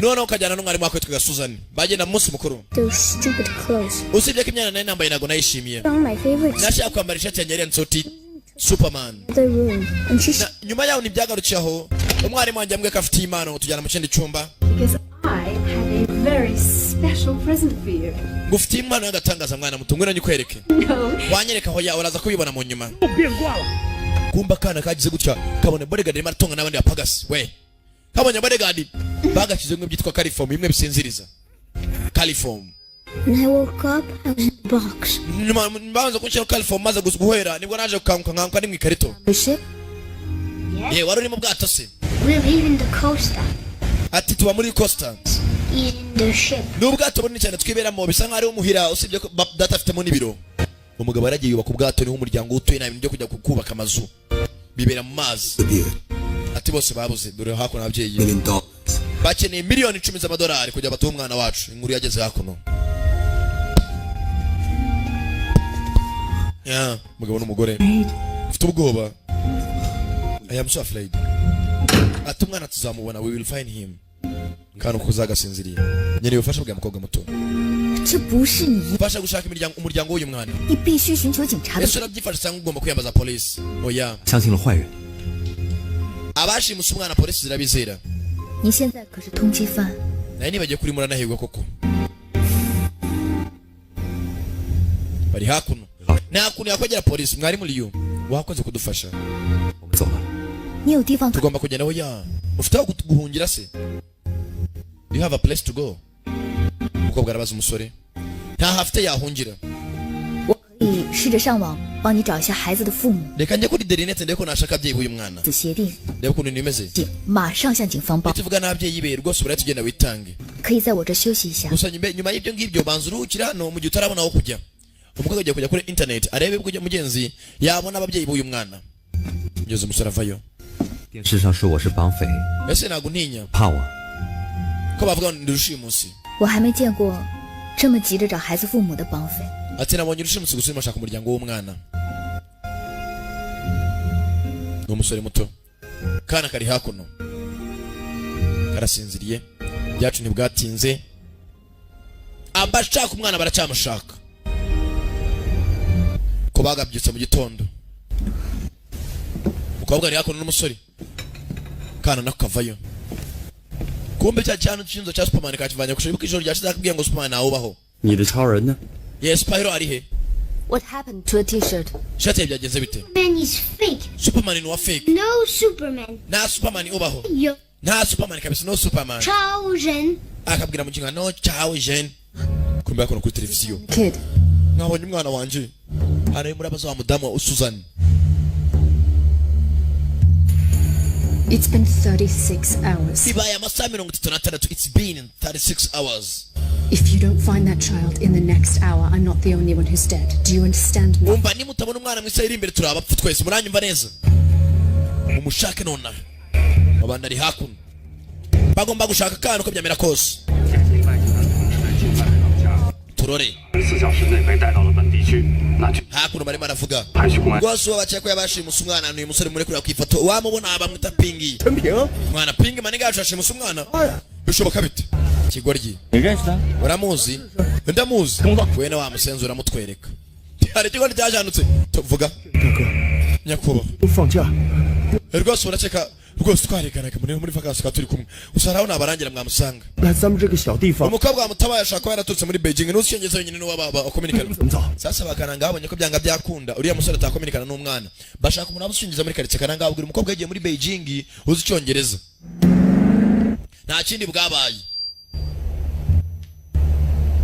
noneho kajyana n'umwarimu wako yitwaga Suzani bagenda mu munsi mukuru Those stupid clothes. usibye ko imyanya nari nambaye ntabwo nayishimiye Found my favorite nashaka kwambara ishati yanjye yari nsoti Superman the room, and she nyuma yaho ntibyagarukiye aho umwarimu wanjye yambwiye ko afite impano tujyana mu kindi cyumba Because I have a very special present for you. ngo ufite impano y'agatangaza mwana muto ngwino nyikwereke No, wanyereka aho ya uraza kubibona mu nyuma kumba kana kagize gutya kabone bodyguard arimo aratonga n'abandi bapagasi we kabonye bodyguard bagashyize ngo byitwa caliform bimwe bisinziriza caliform When I woke up, I was in the box. nyuma mbanza kunshyiraho caliform maze guhera nibwo naje gukanguka nkanguka ni mu ikarito The ship? ye wari uri mu bwato se We're leaving the coaster. ati tuba muri costa He's in the ship. ni ubwato bunini cyane twiberamo bisa nkaho ari umuhira usibye ko data afitemo n'ibiro umugabo yaragiye yubaka ubwato niho umuryango utuye nta bintu byo kujya kubaka amazu bibera mu mazi ati bose babuze dore hakuno ababyeyi bakeneye miliyoni 10 z'amadolari kugira batuhe umwana wacu inkuru yageze hakuno ya mugabo n'umugore ufite ubwoba I am so afraid ati umwana tuzamubona we will find him kandi uko uzagasinziriye nyene ubufasha bwa mukobwa muto 这不是你， ufasha gushaka umuryango w'uyu mwana 你必须寻求警察的。 ese urabyifasha cyangwa ugomba kwiyambaza polisi oya 相信了坏人， abashimuse umwana polisi zirabizera 你现在可是通缉犯， naye nibagiye kuri muranahirwa koko bari hakuno nta kuntu yakwegera polisi mwari muri yo wakoze kudufasha 我们走了。 你有地方可 tugomba kugenda aho ya ufite aho guhungira se you have a place to go umukobwa arabaza umusore nta hafite yahungira 我可以试着上网帮你找一下孩子的父母， reka njye kuri derinete ndebe ko nashaka ababyeyi b'uyu mwana 此协定， ndebe ukuntu bimeze 马上向警方报， tuvuga n'ababyeyi be rwose urahita tugenda witange 可以在我这休息一下。 gusa nyuma y'ibyo ngibyo banza uruhukira hano mu gihe utarabona aho kujya umukobwa agiye kujya kuri internet arebe ubwo mugenzi yabona ababyeyi b'uyu mwana ngeze umusore avayo 电视上说我是绑匪， ese ntabwo ntinya 怕我。 ko bavuga ngo ndi rushimusi 我还没见过这么急着找孩子父母的绑匪。 ati nabonye rushimusi gusa urimo ashaka umuryango w'umwana ni umusore muto kana kari hakuno karasinziriye byacu ntibwatinze abashaka umwana baracyamushaka ko bagabyutse mu gitondo umukobwa ari hakuno n'umusore kana nako kavayo kumbe cya cyane cyinzo cya Superman kakivanye kushoboka ijoro ryashize akubwiye ngo Superman awubaho 你的超人呢？ yes Spyro ari he What happened to a T-shirt? shati ye byagenze bite Man is fake. Superman ni wa fake No Superman. nta Superman ubaho Yo, nta Superman kabisa no Superman Chao Zhen. akabwira mu kinga no ciao jeune kumbe yakono kuri televiziyo kid. mwabonye umwana wanje hari muri abaza wa mudamu wa Susan. It's been 36 hours. Bibaye amasaha 36. It's been 36 hours. If you don't find that child in the next hour, I'm not the only one who's dead. Do you understand me? Umva nimutabona umwana mu isaha iri imbere turabapfa twese muranyumva neza. Umushake nona. Abandi ari hakuno. Bagomba gushaka kana uko byamera kose. Turore. 4小时内被带到了本地区，那就 Hakuno barimo aravuga. 还需公安。 Rwose wabacye ko yabashimusa umwana n'uyu musore muri kureba ku ifoto wamubona abamwita Pingi. 陈平， Mwana Pingi maniga yashashimusa umwana. Bishoboka bite? Kigoryi. 你认识他？ Uramuzi? Ndamuzi. Wena wa musenzi uramutwereka. Hari ikigo cyajanutse. Tuvuga. 大哥， Nyakuba. 都放假， Rwose uraceka rwose twareganaga muri vacances ka turi kumwe. Usaraho nabarangira mwamusanga. 来咱们这个小地方 Umukobwa wa mutabaye ashaka ko yaraturutse muri Beijing n'ucyengeza wenyine no baba communicate. 怎么走？ Sasa bakananga babonye ko byanga byakunda uriya musore atakominikana n'umwana. Bashaka umuntu abusyingiza muri karitsiye kananga abwira umukobwa yagiye muri Beijing uzi icyongereza. Nta kindi bwabaye.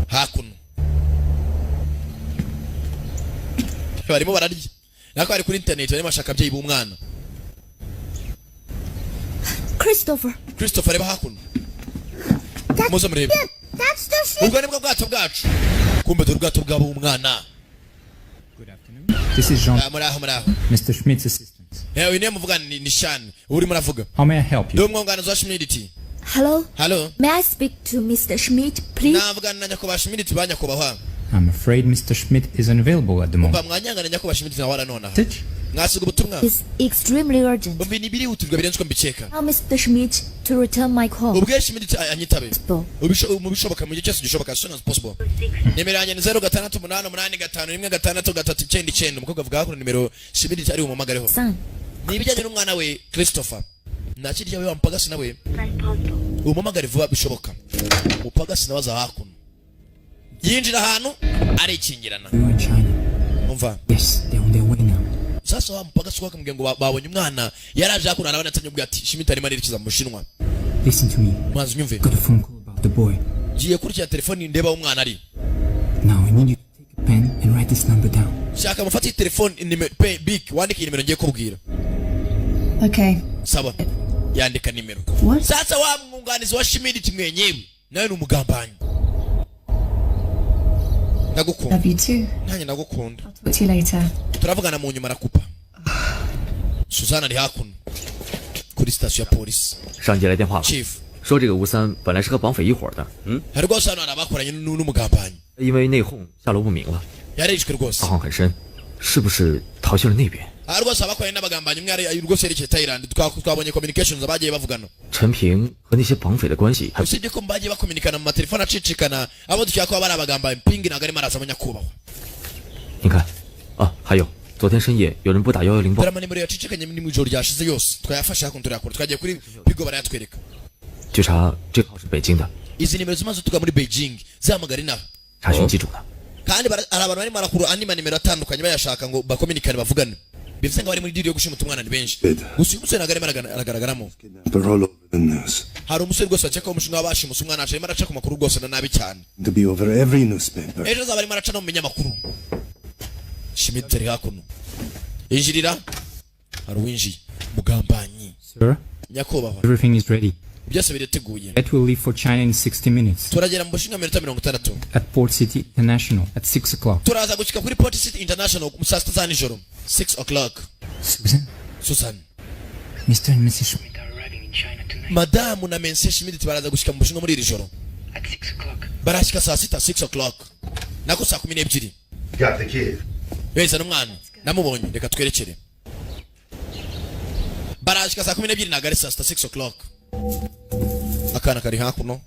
Hakuno. Barimo bararya. Nako ari kuri internet barimo bashaka abyeyi b'umwana. Christopher. Christopher reba hakuno. Muze murebe. That's the ship. Ubwo nibwo bwato bwacu. Kumbe dore ubwato bwabo umwana. This is Jean, Muraho. Mr. Schmidt's assistant. Uyu niwe muvugana ni Shan. Uri muravuga. How may I help you? Ndi umwunganizi wa Schmidt. Hello. Hello. May I speak to Mr. Schmidt, please? Navugana na nyakubahwa Schmidt banyakubahwa. I'm afraid Mr. Schmidt is unavailable at the moment. Umva mwanyangana nyakubahwa Schmidt na wala nona. Message? Mwasiga ubutumwa. It's extremely urgent. Umva nibiri hutirwa birenze ko mbikeka. Tell Mr. Schmidt to return my call. Ubwe Schmidt anyitabe. Possible. Ubishoboka mu gihe cyose gishoboka as soon as possible. Nimero yanjye ni 0688516339. Umukobwa avuga ko nimero Schmidt ari umumagareho. Son. Ni ibijyanye n'umwana we Christopher. Nakirya we wampagasi nawe. Umumagare vuba bishoboka. Upagasi nabaza hakuno. Yinjira ahantu arikingirana. You are in China. Umva. Yes, they're on their way now. Sasa wampagasi wakamubwira ngo babonye umwana yaraje hakuno arabana atanye ubwo ati Schmidt arimo arerekeza mu Bushinwa. Listen to me. Mwanzi nyumve. Got a phone call about the boy. Giye kurikira telefoni ndeba umwana ari. Now I need you to take a pen and write this number down. Shaka mufati telefoni nimero big wandike nimero ngiye kubwira. Okay. Saba. Yandika nimero. What? Sasa wa mwunganizi wa Schmidt mwenyewe nawe ni umugambanyi. Ndagukunda. Love you too. Nanjye ndagukunda. Talk to you later. Turavugana mu nyuma nakupa. Suzana ari hakuno. Kuri station ya polisi. 上级来电话了， Chief. 说这个吴三本来是和绑匪一伙的， Hari rwose hano hari abakoranye n'umugambanyi. 因为内讧下落不明了， Yarishwe rwose. 大慌很深，是不是逃去了那边？ Hari rwose abakoranye n'abagambanyi umwe ari rwose yerekeye Thailand twabonye communications abagiye bavugana. 陈平和那些绑匪的关系还 Usibye ko mbagiye bakominikana mu matelefone acicikana abo dukeka ko bari abagambanyi Ping ntabwo arimo araza nyakubahwa. 你看，啊，还有昨天深夜有人拨打110报， Dore amanimero yacicikanye mu ijoro ryashize yose twayafashe hakuno turayakora twagiye kuri Pigo barayatwereka. 据查这个号是北京的， Izi nimero zimaze tuga muri Beijing zahamagara inaha. 查询机主的。 Kandi hari abantu barimo barakuru andi manimero atandukanye bayashaka ngo bakominikane bavugane. Bivuze ngo bari muri deal yo gushima umwana ni benshi. Gusa uyu musore ntabwo arimo aragaragaramo. They're all over the news. Hari umusore rwose bakeka ko umushinga wabashimusa umwana arimo araca ku makuru rwose na nabi cyane. To be over every newspaper. Ejo azaba arimo araca no mu binyamakuru. Schmidt ari hakuno. Injirira. Hari uwinjiye. Mugambanyi. Sir, Nyakubahwa. everything is ready. Byose birateguye. It will leave for China in 60 minutes. Turagera mu Bushinwa minota 60. At Port City International at 6 o'clock. Turaza gushyika kuri Port City International mu saa 6 za nijoro. 6 o'clock. Susan, Susan. Mr. and Mrs. Schmidt. Madamu na Mense Schmidt baraza gushyika mu Bushinwa muri iri joro. Barashyika saa 6 6 o'clock. Nako saa 12. Got the kid. Weza n'umwana. Namubonye reka twerekere. Barashyika saa 12 ntabwo ari saa 6 o'clock. Akana kari hakuno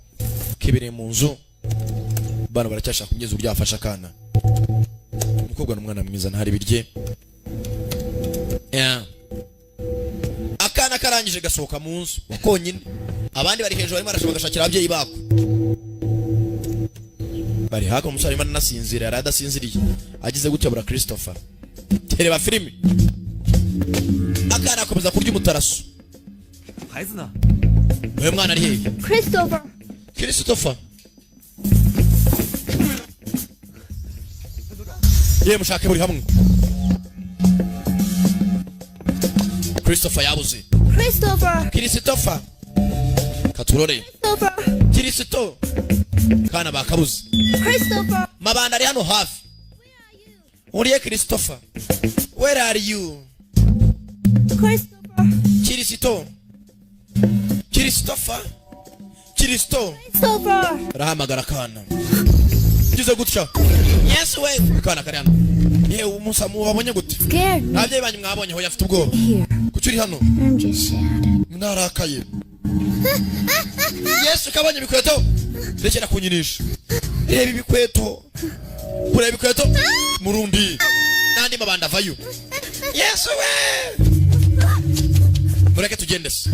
kibere mu nzu. Bana baracyashaka kugeza uburyo afasha akana. Umukobwa n'umwana mwiza ntari birye. Yeah. Akana karangije gasohoka mu nzu wakonyine. Abandi bari hejuru barimo barashaka gashakira ababyeyi bako. Bari hakuno umusore arimo anasinzira yari adasinziriye. Agize gutya bura Christopher. Tereba filimi. Akana akomeza kurya umutaraso. 孩子呢？ Uyu mwana ari hehe? Christopher. Christopher. ye mushake buri hamwe. Christopher yabuze. Christopher katurore. Kristo kana bakabuze. Mabanda ari hano hafi. Uriye Christopher, where are you? Kristo rahamagara kana kize gutya. Yes we kana kari hano. Yewe umusa mubabonye gute? Nabye banyu mwabonye ho yafite ubwoba. Kucuri hano mwarakaye. Yes kabonye bikweto rekera kunyinisha. Reba ibikweto kureba ibikweto murundi nandi mabanda vayo. Yes we mureke tugendese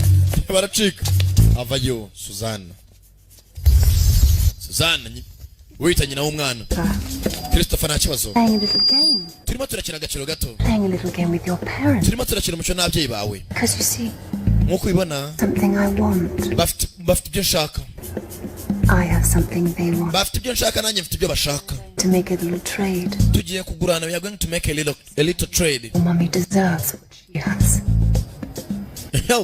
baracika avayo. Suzanne wita nyina w'umwana. Christopher nta kibazo. Turimo turakina agaciro gato. Turimo turakina umuco n'ababyeyi bawe. Nkuko ubibona bafite ibyo nshaka. Bafite ibyo nshaka nanjye mfite ibyo bashaka. Tugiye kugurana. We are going to make a little trade. Mommy deserves what she has.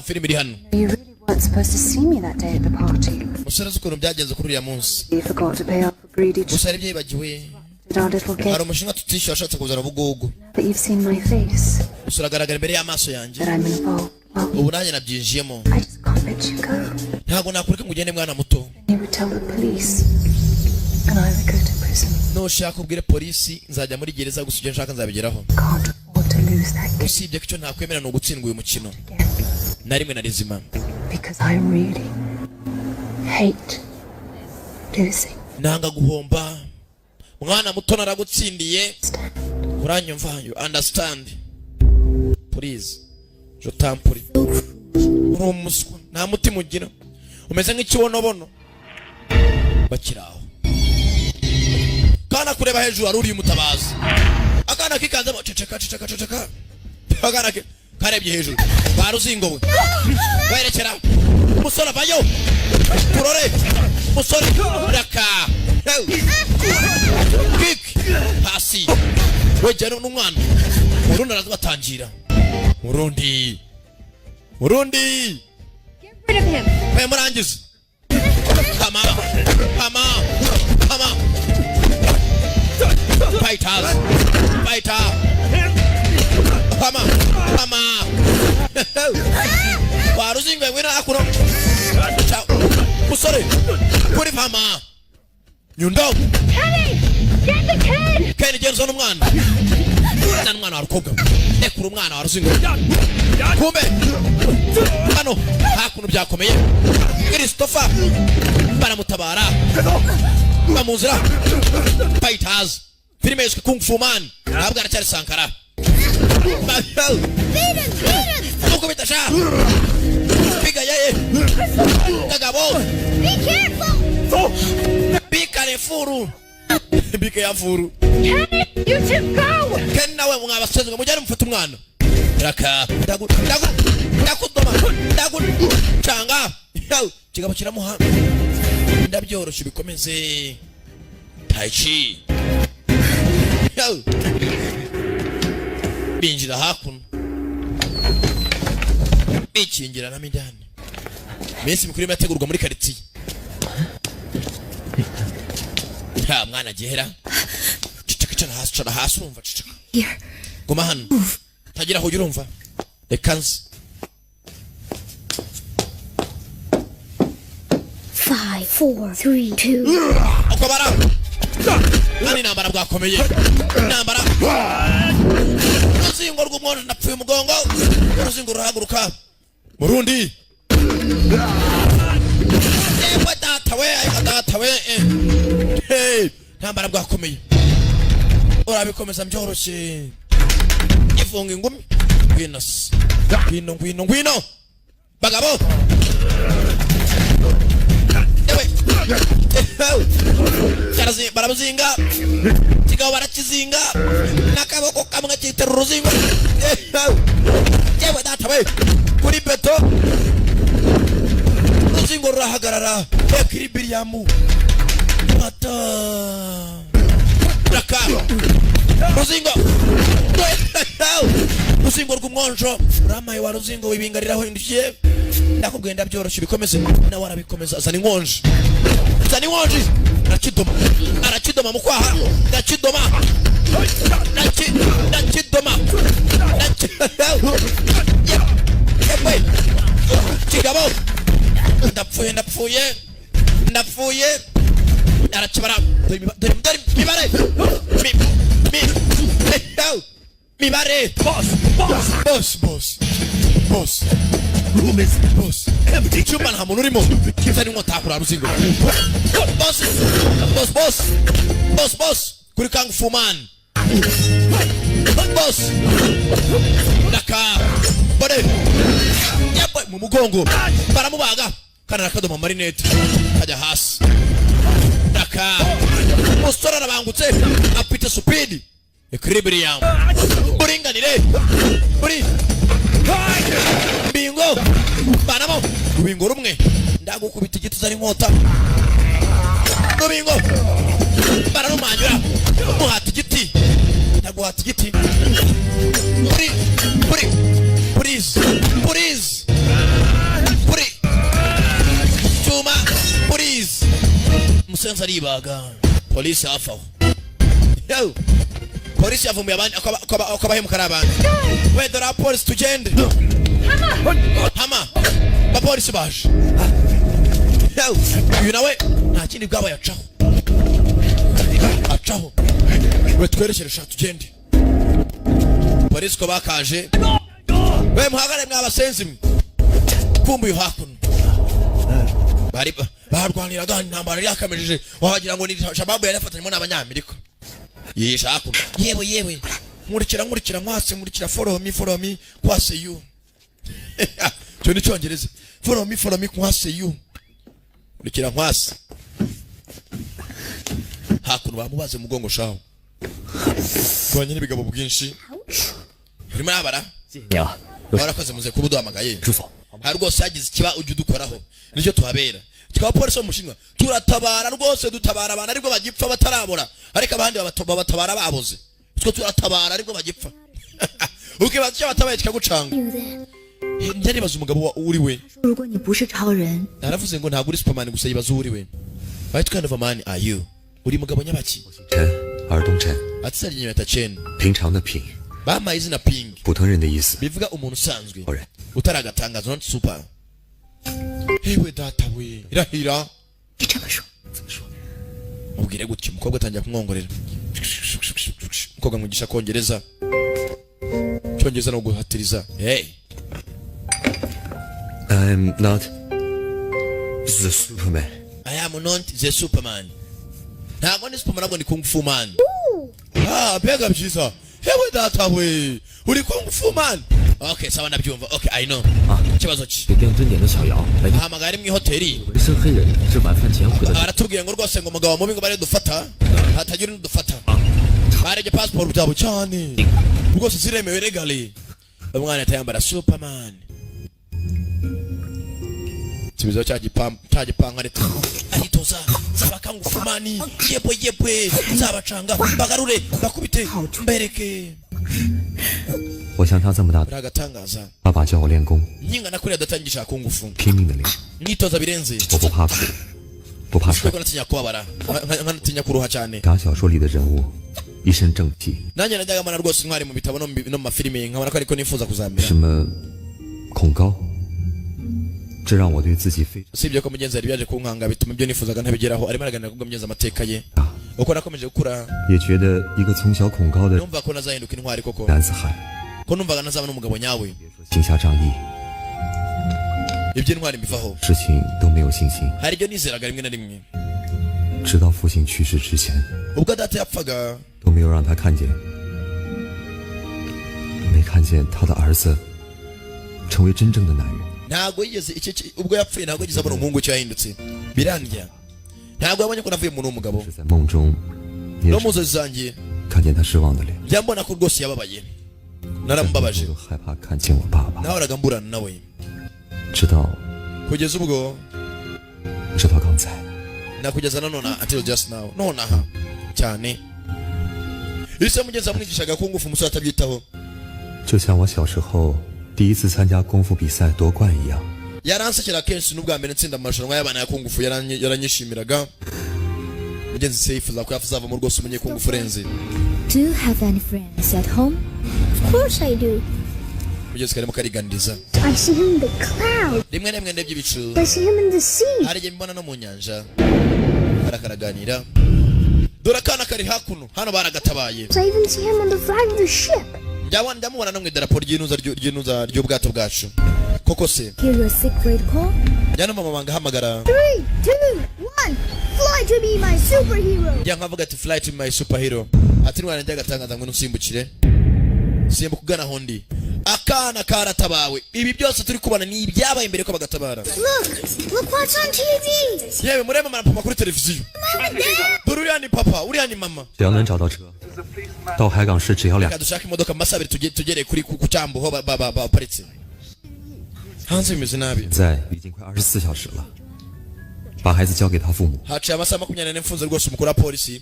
Film iri hano. You really weren't supposed to see me that day at the party. Musore zukuntu byagenze kuri uriya munsi. You forgot to pay off for greedy. Musore byibagiwe. Our little gift. Hari umushinga tutishyura ashatse kuzana bugugu. That you've seen my face. Musore agaragara imbere y'amaso yanjye. That I'm involved. Ubu nanjye nabyinjiyemo. I just can't let you go. Ntabwo nakureka ngo ugende mwana muto. You would tell the police. And I would go to prison. Nushaka ubwire polisi nzajya muri gereza gusa ibyo nshaka nzabigeraho. Can't afford to lose that gift. Usibye ko icyo ntakwemera ni ugutsindwa uyu mukino. Na rimwe na rizima. Because I really hate losing. Nanga guhomba. Mwana muto naragutsindiye. Uranyumva? You understand? Please. Je t'en prie. Umuswa nta mutima ugira. Umeze nk'ikibonobono. Bakiraho. Kana kureba hejuru ari uri mutabazi. Akana kikanzemo ceceka. Akana karebye hejuru. Baruzingo we. Werekera. Musore vayo. Kurore. Musore raka. Kick. Hasi. Wejero n'umwana. Urundi arazabatangira. Murundi. Get rid of him. Murangiza. Come on. Fighter. Come on. Waruzingwe wina akuno. Musore. Kuri fama. Nyundo. Kenny Jensen umwana. Umwana warukoga. Ekuru umwana waruzingwe. Kumbe. Hano hakuno byakomeye. Christopher baramutabara. Bamuzira. Fighters. Filime yiswe Kung Fu Man. Ntabwo aracyari Sankara. Uko bitasha. Piga yeye. Kagabo. Be careful. Bika refuru. Bika ya furu. You should go. Ken nawe mwabasezwe mujyane mufata umwana. Raka. Ndakudoma. Changa. Kigabo kiramuha. Ndabyoroshe bikomeze. Tai Chi. Binjira hakuno. Ikingira na midani. Mesi mikuru yategurwa muri quartier. Ha mwana gihera. Cicaka hasi urumva cicaka. Here. Goma hano. Tagira aho urumva. Ekanzi. 5, 4, 3, 2. Akobara. Nani nambara bwakomeye. Nambara. Uruzingo rw'umwondo napfuye umugongo. Uruzingo ruhaguruka. Murundi. Data we. Hey, nambara bwakomeye. Urabikomeza mbyoroshye. Ifunga ingumi. Ngwino. Bagabo. Charazi baramuzinga. Kigabo barakizinga. Nakaboko kamwe kitera uruzingo. Yewe data we. Kuri beto. Uruzingo rurahagarara. Ekiribiriyamu. Mata. Raka. ruzingo ruzingo rw'umwonjo uramaye wa ruzingo wibingariraho indukiye ndakubwiye ndabyoroshye bikomeze nawe arabikomeza zana inkonji arakidoma mu kwaha ndakidoma kigabo ndapfuye arakibara dore mibare boss empty chumba nta muntu urimo zari nkotakura ruzingo boss kuri Kung Fu Man boss daka bode yabo mu mugongo baramubaga kana nakadoma marinette kajya hasi daka mustora arabangutse apite speed equilibrium buringanire buri bingo banamo bingo rumwe ndagukubita igiti zari nkota bingo baranumanyura muhata igiti ndaguhata igiti buri chuma please musenza ribaga police afaho yo polisi yavumbuye abandi akabahemukara abantu we dore abapolisi tugende hama abapolisi baje uyu nawe nta kindi bwaba acaho we twerekeresha tugende polisi ko bakaje we muhagare mwabasenzi mwe kumbuye hakuno bari barwaniraga intambara yakamejeje wagira ngo ni shababu yarafatanyemo n'abanyamerika yisha hakuno yewe nkurikira nkurikira follow me kwase you cyo ni cyongereza follow me kwase you nkurikira kwase hakuno bamubaze mugongo shaho twanye n'ibigabo bwinshi urimo abara barakoze muze kubudo amagaye hari rwose yagize ikiba ujye udukoraho nicyo tuhabera tukaba polisi mushinwa turatabara rwose dutabara abantu ariko bagipfa batarabora ariko abandi batabara baboze twe turatabara ariko bagipfa ukibaza cyo batabaye kikagucanga ndari baza umugabo uri we naravuze ngo ntabwo uri Superman gusa yibaza uri we what kind of a man are you uri mugabo nyabaki atsa nyata Chen 平常的平 bama izina ping 普通人的意思 bivuga umuntu usanzwe utaragatangaza not super hewe data we irahira ubwire gutyo umukobwa atangira kumwongorera umukobwa mwigisha kongereza cyongeza no guhatiriza hey I'm not the Superman. I am not the Superman. Ntabwo ndi Superman, ntabwo ndi Kung Fu Man. Bega byiza. Hewe data we. Uri Kung Fu Man. Okay, sawa ndabyumva. Okay, I know. Kibazo ki? 定真点的小姚来 hamagara mu hoteli. 纹身黑人是晚饭前回的。 Aratubwiye ngo rwose ngo umugabo mubi ngo bare dufata. Hatagira n'udufata. Bareje passport byabo cyane. Rwose ziremewe legally. Umwana atayambara Superman. Kibizo cyagipanga leta ahitoza zabakangu fumani yepwe zabacanga bagarure bakubite mbereke 我像他这么大， ragatangaza 爸爸教我练功， nyinga nakuri adatangisha kungufu 拼命的练， nitoza birenze 我不怕苦，不怕摔。 ko natinya kubabara natinya kuruha cyane 打小说里的人物一身正气， nanjye najyaga mana rwose intwari mu bitabo no mu mafilime nkabona ko ariko nifuza kuzamera 什么恐高，这让我对自己非 usibye ko mugenzi yari byaje kunkanga bituma ibyo nifuzaga ntabigeraho arimo araganira kubwo mugenzi amateka ye 啊， uko nakomeje gukura 也觉得一个从小恐高的 numva ko nazahinduka intwari koko 男子汉， ko numvaga nazaba n'umugabo nyawe 行侠仗义， iby'intwari mbivaho 事情都没有信心。 hari ibyo nizeraga rimwe na rimwe 直到父亲去世之前， ubwo data yapfaga 都没有让他看见，没看见他的儿子成为真正的男人。 ntabwo yigeze ubwo yapfuye ntabwo yigeze abona umuhungu cyo yahindutse birandya ntabwo yabonye ko navuye umuntu w'umugabo 是在梦中，也 no 是 mu nzozi zanjye 看见他失望的脸， njya mbona ko rwose yababaye 但是 naramubabaje 我又害怕看见我爸爸， nahoraga mburana nawe 直到 kugeza ubwo 刚才， nakugeza na none until just now nonaha cyane ise mugenzi wamwigishaga kungufu umusore atabyitaho 就像我小时候第一次参加功夫比赛夺冠一样。 yaransekera kenshi n'ubwa mbere ntsinda amarushanwa y'abana ya kungufu yaranyishimiraga mugenzi se yifuza ko yazavamo rwose umunyekungufu urenze. Do you have any friends at home? Of course I do. mugenzi karimo kariganiriza. I see him in the clouds. rimwe na rimwe ndebye ibicu. I see him in the sea. hari igihe mbona no mu nyanja barakaraganira. dore akana kari hakuno hano baragatabaye. I even see him on the flag of the ship. ndamubona no mu idarapo ry'inuza ry'ubwato bwacu. koko se Hear your secret call? njyana mama wanga hamagara. 3, 2, 1. Fly to be my superhero. njya nkavuga ati fly to my superhero. ati nwana njya gatangaza ngo nusimbukire. simbuka ugana hondi. akana karatabawe. ibi byose turi kubona ni ibyabaye imbere ko bagatabara. Look what's on TV. yewe murebe mama kuri televiziyo. dore uriya ni papa uriya ni mama. 只要能找到车，到海港市只要2。 reka dushake imodoka mu masaha abiri tugereye kuri ku cyambu ho baparitse. hanze bimeze nabi. 现在已经快24小时了，把孩子交给他父母。 haciye amasaha 24 mfunze rwose umukuru wa polisi.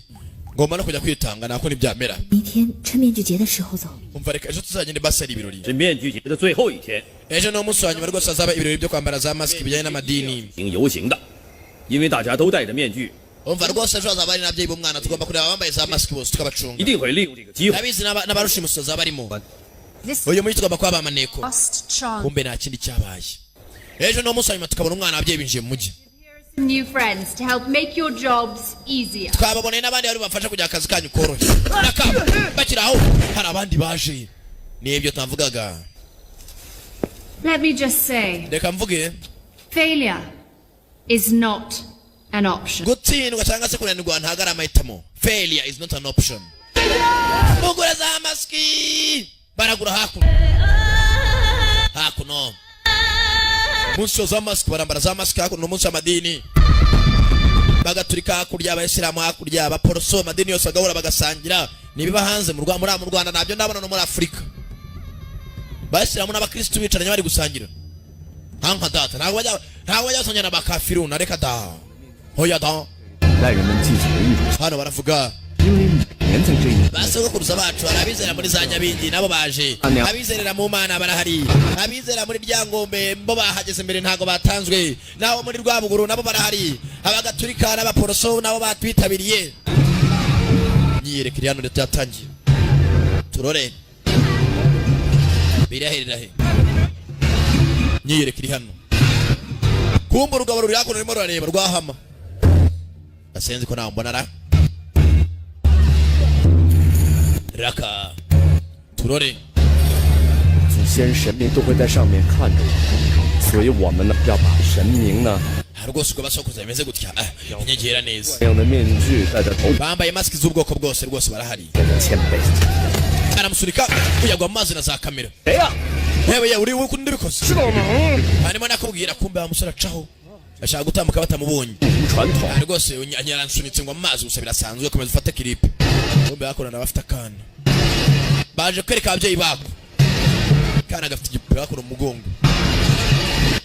ngomba no kujya kwitanga nako ntibyamera. 明天趁面具节的时候走。 umva reka ejo tuzagende basari ibirori. 是面具节的最后一天， ejo ni umunsi wa nyuma rwose hazaba ibirori byo kwambara za masiki bijyanye n'amadini. 行游行的，因为大家都戴着面具， umva rwose ejo hazaba hari n'ababyeyi b'umwana tugomba kureba abambaye za masiki bose 一 tukabacunga. 定会利用这个机会。 ndabizi n'abarushimusi bazaba barimo. uyu munsi tugomba kuba amaneko. kumbe nta kindi cyabaye. ejo ni umunsi wa nyuma tukabona umwana ababyeyi binjiye mu mujyi. New friends to help make your jobs easier. twababoneye n'abandi bari bafasha kugira akazi kanyu koroshye. nakaba bakiri aho hari abandi baje. nibyo twavugaga. Let me just say, reka mvuge failure is not an option. gutsindwa cyangwa se kunanirwa ntabwo ari amahitamo. failure is not an option. mugura za masiki baragura hakuno munsi za masiki barambara za masiki hakuno munsi w'amadini bagaturika hakurya abayisilamu hakurya abaporoso amadini yose agahura bagasangira nibiba hanze mu Rwanda nabyo ndabona no muri Afurika bayisilamu n'abakristo bicaranye bari gusangira hanka data ntabwo bajya basangana n'abakafiru na reka da hoya da 带人们记起了一种， hano baravuga 因为每年在这一 basogokuruza bacu hari abizera muri za Nyabingi nabo baje, abizerera mu Mana barahari, abizera muri Ryangombe bo bahageze mbere ntago batanzwe, nabo muri Rwabuguru nabo barahari, abagaturika n'abaporoso nabo batwitabiriye. Nyiyerekere hano leta yatangiye turore biraherera he. Nyiyerekere hano kumba urugabo ruri hakuno rurimo rurareba rwahama asenzi ko nawe mbona ra raka turore 祖先神明都会在上面看着我，所以我们呢要把神明呢 rwose uko basokuza bimeze gutya inyegera neza 这样的面具戴在头， bambaye mask z'ubwoko bwose rwose barahari 谦卑。 aramusurika kuyagwa amazi na za kamera 谁呀？ yewe uri uko ndibikoze 是我们。 hanyuma nakubwira kumbe amusura caho ashaka gutambuka batamubonye 传统。 rwose anyaransunitse ngo amazi gusa birasanzwe komeza ufate clip kumbe bakorana bafite akana baje kwereka ababyeyi bako kana gafite igipira bakora umugongo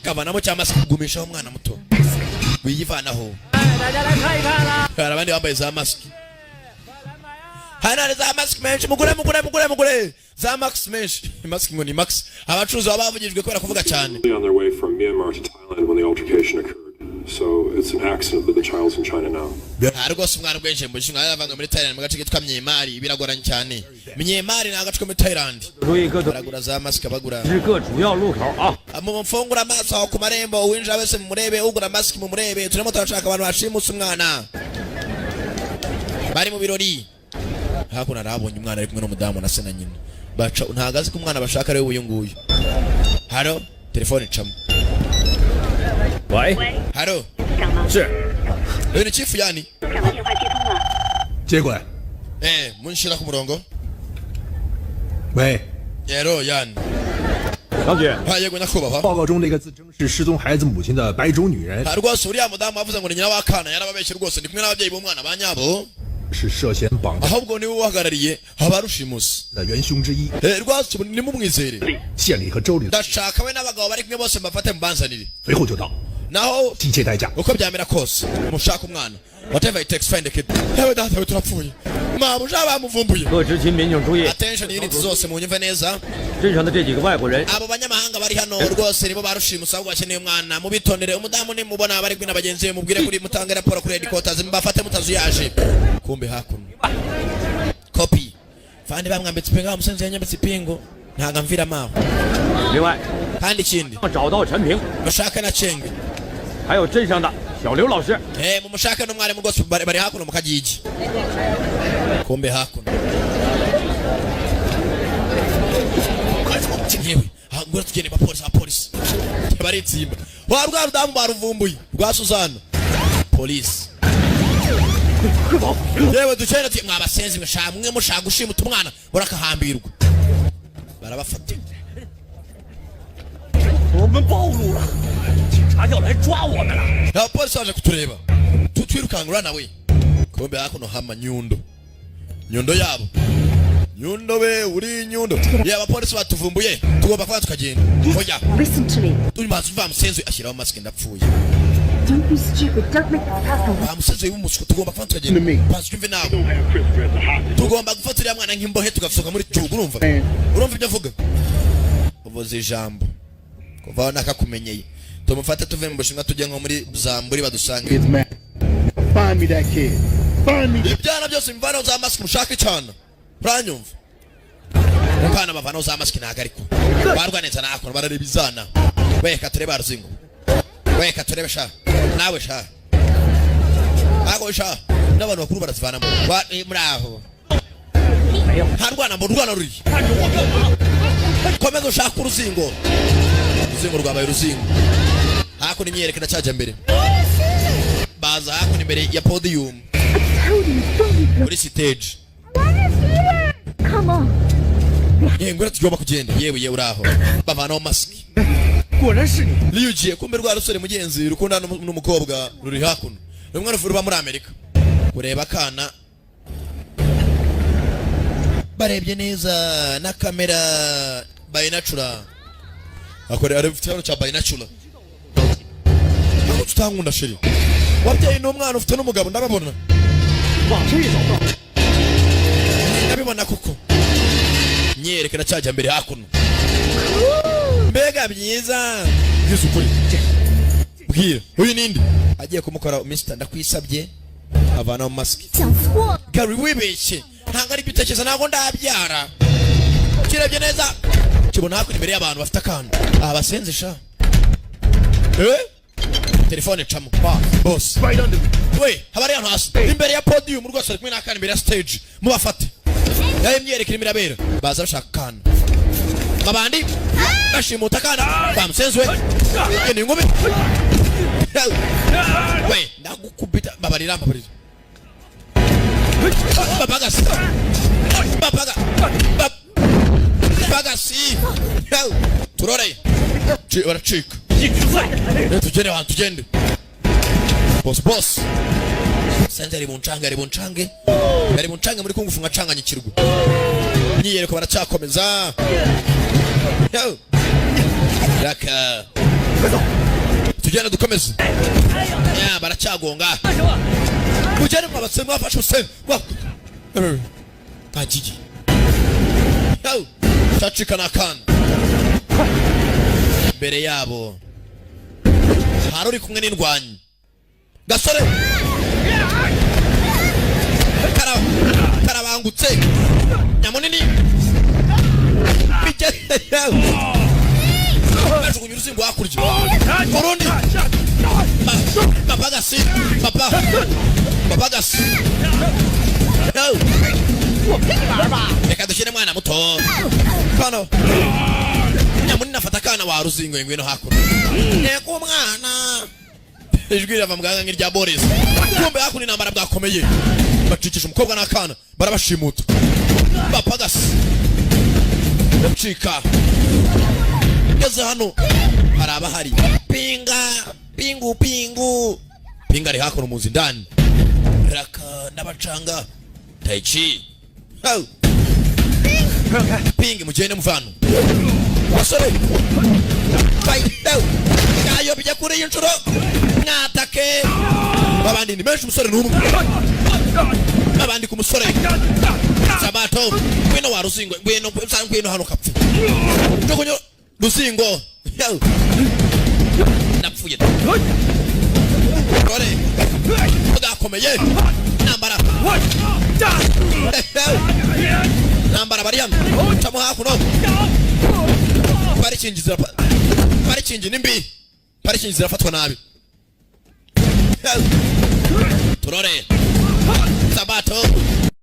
kavanamo cyangwa se kugumishaho umwana muto wiyivanaho hari abandi bambaye za mask hano hari za mask menshi mugure za mask menshi mask ngo ni max abacuruzi baba bavugijwe kubera kuvuga cyane. On their way from Myanmar to Thailand when the altercation occurred. So it's an accident that the child's in China now. Rwose umwana bwenje mu gishinga yavanga muri Thailand mu gace kitwa Myanmar biragoranye cyane. Myanmar ni agace ko muri Thailand. Baragura za mask bagura. Mu mfungura amaso aho ku marembo winjira wese murebe ugura mask mu murebe turimo turashaka abantu bashimusa umwana. Bari mu birori. Hakuna rabonye umwana ari kumwe n'umudamu na se na nyina. Baca ntagazi ko umwana bashaka ari uyu nguyu. Halo, telefone chamo. 喂 ，Hello， 是， 你的chief yani？ 赶快电话接通了。接过来。munshira ku murongo。喂。Hello yani。小姐。yego nyakubahwa。报告中那个自称是失踪孩子母亲的白种女人。rwose uriya mudamu avuze ngo ni nyina w'akana yarababeshye rwose ndi kumwe n'ababyeyi b'umwana ba nyabo。 是涉嫌绑架， ahubwo niwe uhagarariye abarushimusi 的元凶之一。 rwose nimumwizere。 县里和州里 ndashaka we n'abagabo bari kumwe bose mbafate mubanzanire。 随后就到。naho 一切代价。 uko byamera kose mushaka umwana whatever it takes find the kid. Hewe data we turapfuye mabuja bamuvumbuye. 各执勤民警注意 Attention units zose munyumve neza. 镇上的这几个外国人 abo banyamahanga bari hano rwose nibo barushimusa ahubwo bakeneye umwana mubitondere umudamu ni mubona bari kwina bagenzi be mubwire kuri mutange raporo kuri headquarters mbafate mutazuyaje kumbe hakuno copy fandi bamwambitse pinga umusenzi yanyambitse pingo ntaga mvira maho 另外 kandi ikindi 找到陈平 mushaka na Cheng 还有镇上的小刘老师 mumushaka n'umwarimu rwose bari hakuno mu kagigi kumbe hakuno yewe ngura tugende abapolisi baritsimba wa rwa rudamu baruvumbuye rwa Suzana polisi yewe ducene ati mwabasenzi mwe mushaka gushimuta umwana burakahambirwa barabafata 我们暴露了警察要来抓我们了 abapolisi baje kutureba twirukangura nawe kumbe hakuno hama nyundo yabo nyundo we uri nyundo yaba polisi batuvumbuye tugomba kuba tukagenda oya Listen to me. tumaze mva musenzi ashyiraho mask ndapfuye Don't be stupid. Don't make this happen. musenzi w'umuswa tugomba kuba tukagenda basi twumve nawe tugomba gufata uriya mwana nk'imbohe tugasohoka muri cyugu urumva ibyo avuga uvuze ijambo kuva nakakumenyeye tumufate tuve mu bushinwa tujye nko muri Zamburi badusange Find me that kid. Find me. ibyana byose mvana za mask mushake cyane uranyumva mpana bavana za mask ntago ariko barwaneza nakora barareba izana weka tureba ruzingo weka turebe sha nawe sha ago sha n'abantu bakuru barazivanamo muri aho harwana mu rwana ruri komeza ushaka uruzingo rwabaye uruzingo hakuno imyerekana cyaje mbere baza hakuno imbere ya podium muri stage Come on. ngura tugomba kugenda yewe uraho bavanaho mask 果然是你。 liyugiye kumbe rwa rusore mugenzi rukunda n'umukobwa ruri hakuno rumwe ruva muri Amerika ureba kana barebye neza na kamera binatural akore arifite cya binatural tutangunda sheri wabyaye n'umwana ufite n'umugabo ndababona ndabibona kuko nyerekana cyajya mbere hakuno mbega byiza by'ukuri bwira uyu nindi agiye kumukora Mr ndakwisabye avana mu mask Gary wibeshye ntabwo ari bitekereza ntabwo ndabyara kirebye neza kibona hakuno imbere y'abantu bafite akantu basenze sha telefone camo boss we habari hano hasi imbere ya podium rwose ari kumwe n'akana imbere ya stage mubafate yaye myerekere mirabera baza bashaka kana mabandi bashimuta kana bamusenzwe ni ngome we ndagukubita babarira babagasi turore baracika tugende boss senze ari bunchange muri kungufu ngacanganyikirwa nyiyereko baracyakomeza raka tugende dukomeze baracyagonga mugende mwabatse mwafashe use tajiji tacika nakana mbere yabo hari uri kumwe n'indwanyi gasore karabangutse nyamunini bajugunya uruzingo hakurya urundi babagasi reka dushyire mwana muto kano nyamunini afata akana wa ruzingo ngwino hakurya nteko umwana ijwi rirava muganga nk'irya Boris kumbe hakuno intambara bwakomeye bacikisha umukobwa n'akana barabashimuta bapagasi bacika ngeze hano hari abahari pingu ari hakuno muzi ndani raka ndabacanga taichi pingi mugende muvano basore kayo bijya kure y'inshuro babandi ni menshi umusore n'umwe babandi ku musore Sabato ngwino wa Ruzingo ngwino hano kapfu njogonyo Ruzingo napfuye Kore ugakomeye nambara bariyam tamu hakuno parikingi nimbi parikingi zirafatwa nabi turore Sabato